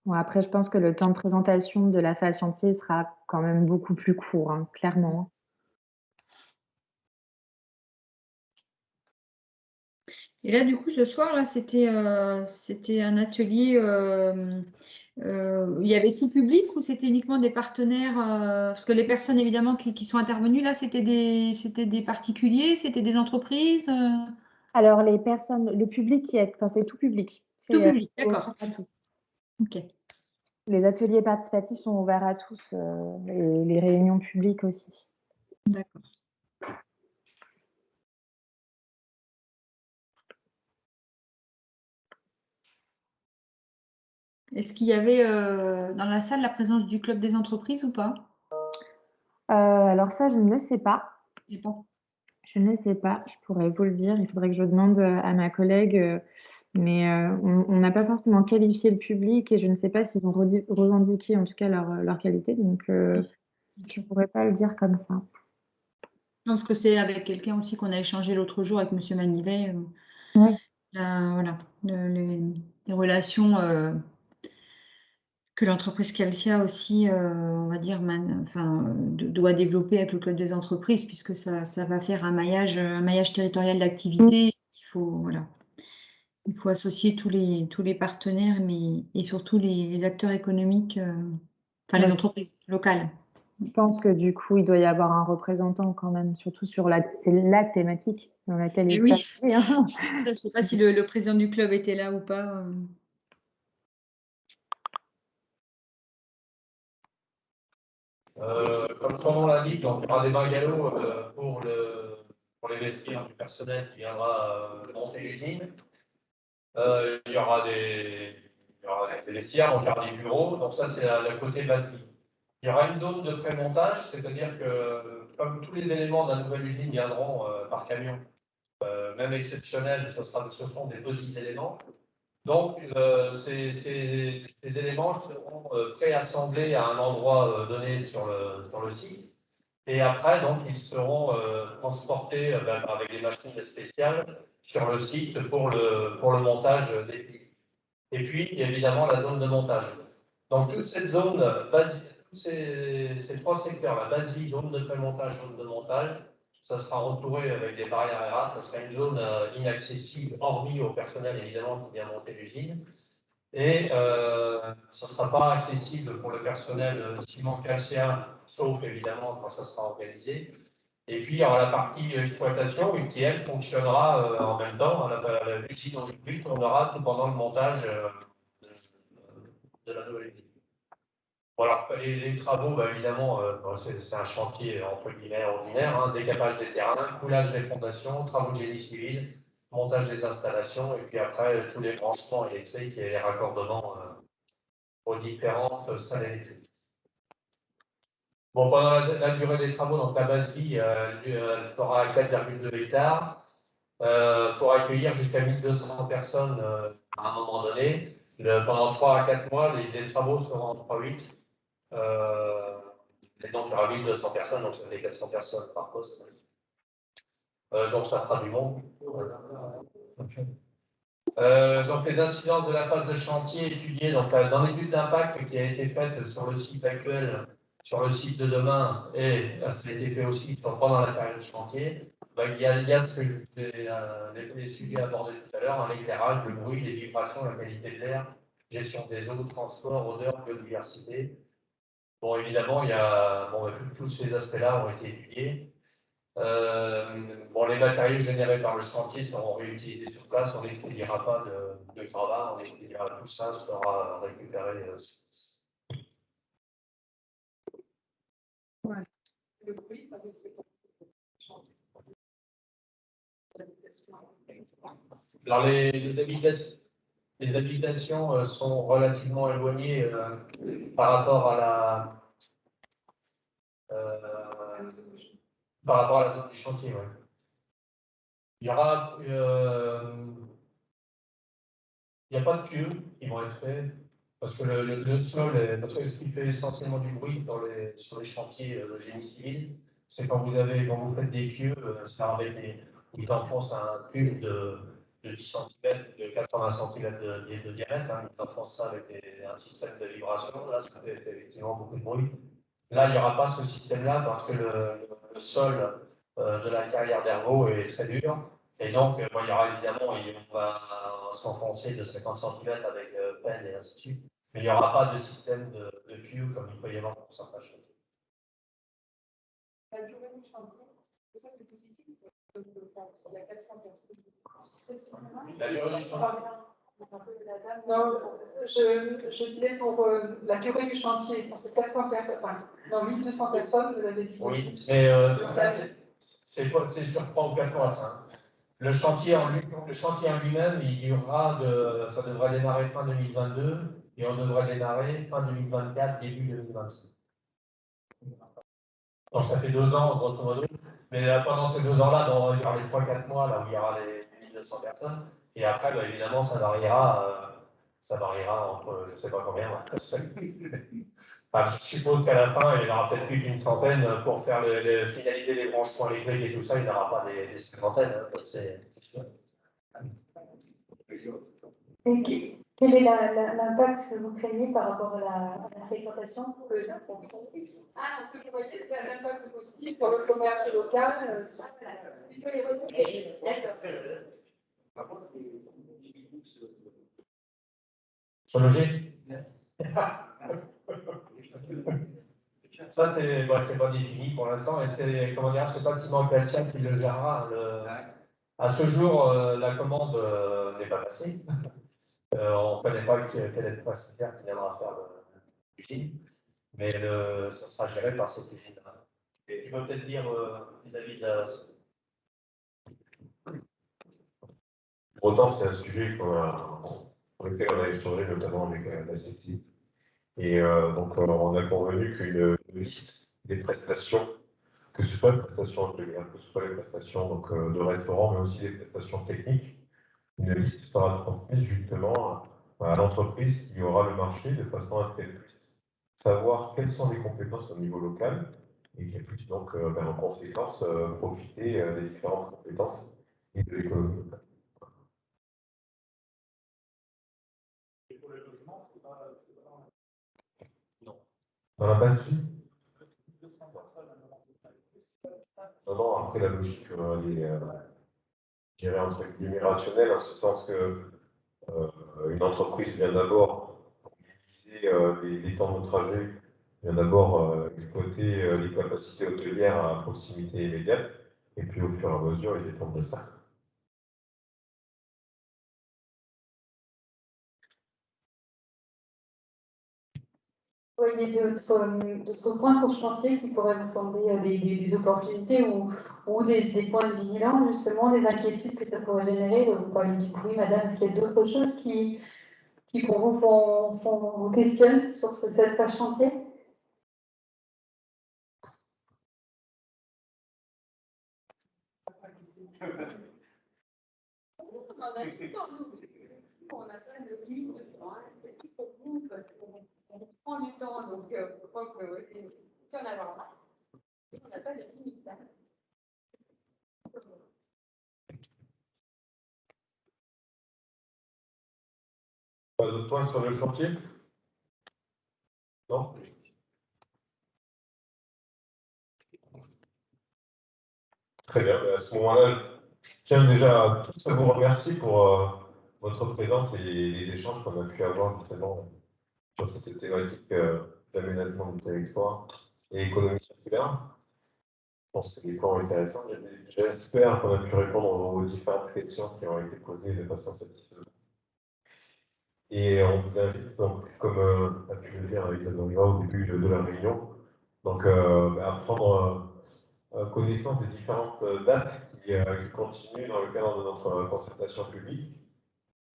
Bon, après, je pense que le temps de présentation de la phase chantier sera quand même beaucoup plus court, hein, clairement. Et là, du coup, ce soir, là, c'était un atelier. Il y avait tout public ou c'était uniquement des partenaires parce que les personnes, évidemment, qui sont intervenues, là, c'était des particuliers, c'était des entreprises Alors, les personnes, le public enfin, c'est tout public. Tout public, C'est d'accord. ouvert à tous. Ok. Les ateliers participatifs sont ouverts à tous et les réunions publiques aussi. D'accord. Est-ce qu'il y avait dans la salle la présence du club des entreprises ou pas? Alors ça, je ne le sais pas. Je sais pas. Je ne le sais pas. Je pourrais vous le dire. Il faudrait que je demande à ma collègue. Mais on n'a pas forcément qualifié le public et je ne sais pas s'ils ont revendiqué en tout cas leur qualité. Donc, je ne pourrais pas le dire comme ça. Non, parce que c'est avec quelqu'un aussi qu'on a échangé l'autre jour avec Monsieur Manivet. Ouais. Voilà, les relations que l'entreprise Calcia aussi, on va dire, doit développer avec le club des entreprises, puisque ça va faire un maillage territorial d'activité. Voilà. Il faut associer tous les partenaires, et surtout les acteurs économiques, les entreprises locales. Je pense que du coup, il doit y avoir un représentant quand même, surtout c'est la thématique dans laquelle il oui. fait. Hein. Je ne sais pas si le président du club était là ou pas. Comme son nom l'indique, donc, il y aura des bungalows pour les vestiaires du personnel qui viendra monter l'usine. Il y aura des vestiaires, donc il y aura des bureaux. Donc ça, c'est le côté basique. Il y aura une zone de pré-montage, c'est-à-dire que comme tous les éléments de la nouvelle usine viendront par camion, même exceptionnel, ce sont des petits éléments. Donc, ces éléments seront préassemblés à un endroit donné sur le site. Et après, donc, ils seront transportés avec des machines spéciales sur le site pour le montage des piles. Et puis, il y a évidemment la zone de montage. Donc, toute cette zone, tous ces trois secteurs, la basique, zone de pré-montage, zone de montage, ça sera entouré avec des barrières RH, ça sera une zone inaccessible, hormis au personnel évidemment qui vient monter l'usine. Et ça ne sera pas accessible pour le personnel ciment calcien, sauf évidemment quand ça sera organisé. Et puis il y aura la partie exploitation qui, elle, fonctionnera en même temps. L'usine aujourd'hui tournera tout pendant le montage de la nouvelle usine. Voilà, les travaux, évidemment, c'est un chantier entre guillemets ordinaire, hein, décapage des terrains, coulage des fondations, travaux de génie civil, montage des installations, et puis après tous les branchements électriques et les raccordements aux différentes salles électriques. Bon, pendant la durée des travaux, donc la base vie elle fera 4,2 hectares pour accueillir jusqu'à 1200 personnes à un moment donné. Pendant 3 à 4 mois, les travaux seront en 3-8. Et donc, il y aura 1200 personnes, donc ça fait 400 personnes par poste. Donc, ça fera du monde. Donc, les incidences de la phase de chantier étudiées dans l'étude d'impact qui a été faite sur le site actuel, sur le site de demain, et ça a été fait aussi pendant la période de chantier, il y a les sujets abordés tout à l'heure, l'éclairage, le bruit, les vibrations, la qualité de l'air, gestion des eaux, transport, odeur, biodiversité. Bon, évidemment, tous ces aspects-là ont été étudiés. Les matériaux générés par le chantier seront réutilisés sur place. On n'expédiera pas de gravats, on expédiera tout ça, sera récupéré sur place. Ouais. Le bruit, ça veut dire Alors, les habitations sont relativement éloignées par rapport à la zone du chantier. Ouais. Il n'y a pas de pieux qui vont être faits parce que le sol, parce que ce qui fait essentiellement du bruit sur les chantiers de génie civil, c'est quand vous faites des pieux, ils enfoncent un tube de 10 cm, de 80 cm de diamètre, hein, ils enfoncent ça avec un système de vibration. Là, ça fait effectivement beaucoup de bruit. Là, il n'y aura pas ce système-là parce que le sol de la carrière d'Hervaux est très dur. Et donc, bon, il y aura évidemment, on va s'enfoncer de 50 cm avec peine et ainsi de suite. Mais il n'y aura pas de système de tuyaux comme il peut y avoir pour certains chantiers. La durée du chantier, ça c'est positif. Il y a 400 personnes. La durée du chantier. Non, je disais pour la durée du chantier, c'est 400 personnes, enfin, non, 1200 personnes, vous avez dit. Oui, mais ça, c'est sur 3 ou 4 mois, ça. Le chantier en lui-même, il durera ça devrait démarrer fin 2022 et on devrait démarrer fin 2024, début 2026. Donc ça fait 2 ans, grosso modo. Mais pendant ces 2 ans-là, il y aura les 3-4 mois là où il y aura les 1200 personnes. Et après, bah, évidemment, ça variera entre je ne sais pas combien. Enfin, je suppose qu'à la fin, il y en aura peut-être plus d'une centaine pour faire finaliser les branchements électriques et tout ça. Il n'y aura pas des cinquantaines, c'est sûr. Et quel est l'impact que vous craignez par rapport à la fréquentation Ah, ce que vous voyez, c'est un impact positif pour le commerce local. Il faut les retrouver. Sur le G. Ça, c'est pas défini pour l'instant, et c'est bâtiment Calcien qui le gérera. À ce jour, la commande n'est pas passée. On ne connaît pas quel est le prestataire qui viendra faire l'usine, mais ça sera géré par cette usine-là. Et tu peux peut-être dire vis-à-vis de Autant c'est un sujet pour lequel on a échangé notamment avec la CETI. Et donc on a convenu qu'une liste des prestations, que ce soit les prestations hôtelières, que ce soit les prestations donc, de restaurants, mais aussi les prestations techniques, une liste sera transmise justement à l'entreprise qui aura le marché de façon à ce qu'elle puisse savoir quelles sont les compétences au niveau local et qu'elle puisse donc en conséquence profiter des différentes compétences et de l'économie locale. Et pour les logements, c'est pas Non. Dans la batterie? Non, après la logique, elle est, je dirais, entre guillemets rationnelle, en ce sens que une entreprise vient d'abord, pour minimiser les temps de trajet, vient d'abord exploiter les capacités hôtelières à proximité immédiate, et puis au fur et à mesure, ils étendent de ça. Vous voyez d'autres points sur le chantier qui pourraient vous sembler des opportunités ou des points de vigilance, justement, des inquiétudes que ça pourrait générer? Vous parlez du bruit, madame. Est-ce qu'il y a d'autres choses qui pour vous vous questionnent sur cette phase chantier? On a plein de livres dedans, c'est tout pour vous, parce qu'on prend du temps, donc je crois que si on a marre, on n'a pas de limite. Pas d'autres points sur le chantier? Non? Très bien, à ce moment-là, je tiens déjà tous à vous remercier pour votre présence et les échanges qu'on a pu avoir justement sur cette thématique d'aménagement du territoire et économie circulaire. Je pense que c'est des points intéressants. J'espère qu'on a pu répondre aux différentes questions qui ont été posées de façon satisfaisante. Et on vous invite, donc, comme a pu le dire Isadora au début de la réunion, donc, à prendre connaissance des différentes dates qui continuent dans le cadre de notre concertation publique,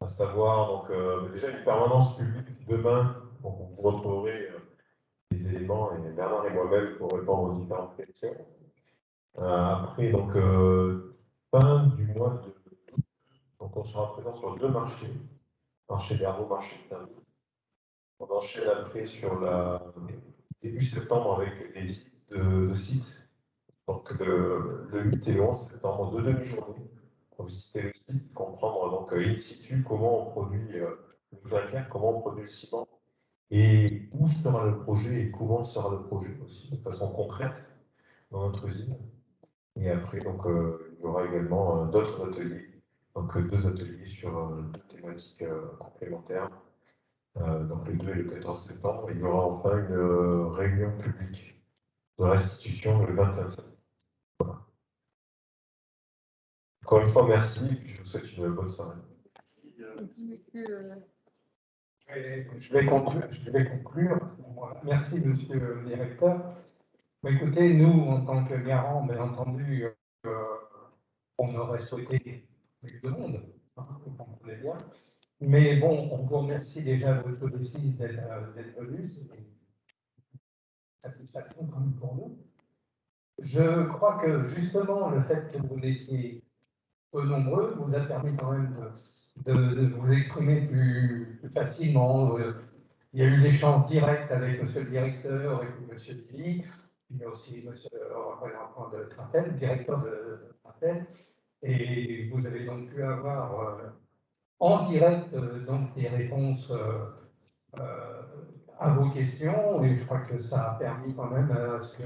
à savoir donc, déjà une permanence publique demain, donc vous retrouverez des éléments, et Bernard et moi-même pour répondre aux différentes questions. Après, donc, fin du mois de août, donc on sera présent sur 2 marchés, marché d'Arnaud, marché de Tindy. On enchaîne après sur début septembre avec des visites de sites. Donc le 8 et le 11 septembre, 2 demi-journées pour visiter le site, comprendre donc in situ comment on produit le calcaire, comment on produit le ciment, et où sera le projet et comment sera le projet aussi, de façon concrète dans notre usine. Et après, donc, une y aura également d'autres ateliers, donc 2 ateliers sur 2 thématiques complémentaires, donc le 2 et le 14 septembre. Il y aura enfin une réunion publique de restitution le 21 septembre. Voilà. Encore une fois, merci, et puis je vous souhaite une bonne soirée. Je vais conclure. Merci, monsieur le directeur. Écoutez, nous, en tant que garant, bien entendu, on aurait souhaité plus de monde, hein, vous comprenez bien. Mais bon, on vous remercie déjà vous tous aussi d'être venus. C'est une satisfaction quand même pour nous. Je crois que justement, le fait que vous étiez peu nombreux vous a permis quand même de vous exprimer plus facilement. Il y a eu l'échange direct avec monsieur le directeur et puis monsieur Billy. Il y a aussi monsieur le représentant de Trintel, directeur de Trintel. Et vous avez donc pu avoir en direct donc des réponses à vos questions. Et je crois que ça a permis quand même à ce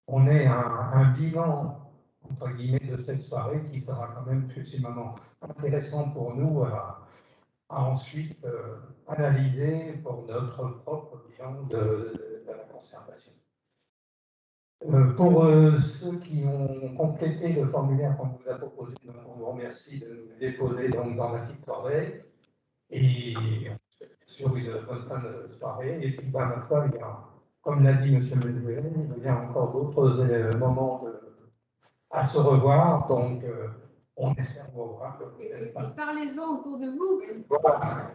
qu'on ait un bilan entre guillemets de cette soirée qui sera quand même suffisamment intéressant pour nous à ensuite analyser pour notre propre bilan de la conservation. Pour ceux qui ont complété le formulaire qu'on vous a proposé, donc on vous remercie de nous déposer donc dans la petite corbeille et sur une bonne fin de soirée. Et puis, ma foi, il y a, comme l'a dit M. Menuel, il y a encore d'autres moments à se revoir, donc on espère vous revoir. Et parlez-en autour de vous. Voilà.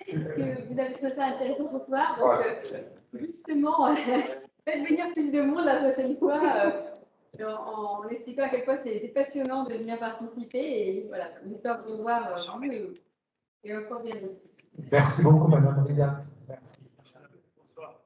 Est-ce que vous avez trouvé ça intéressant ce soir? Donc, Voilà. justement, faites venir plus de monde la prochaine fois en expliquant à quel point c'était passionnant de venir participer. Et voilà, j'espère vous revoir vous et encore bientôt. Merci beaucoup, Madame Rida. Bonsoir.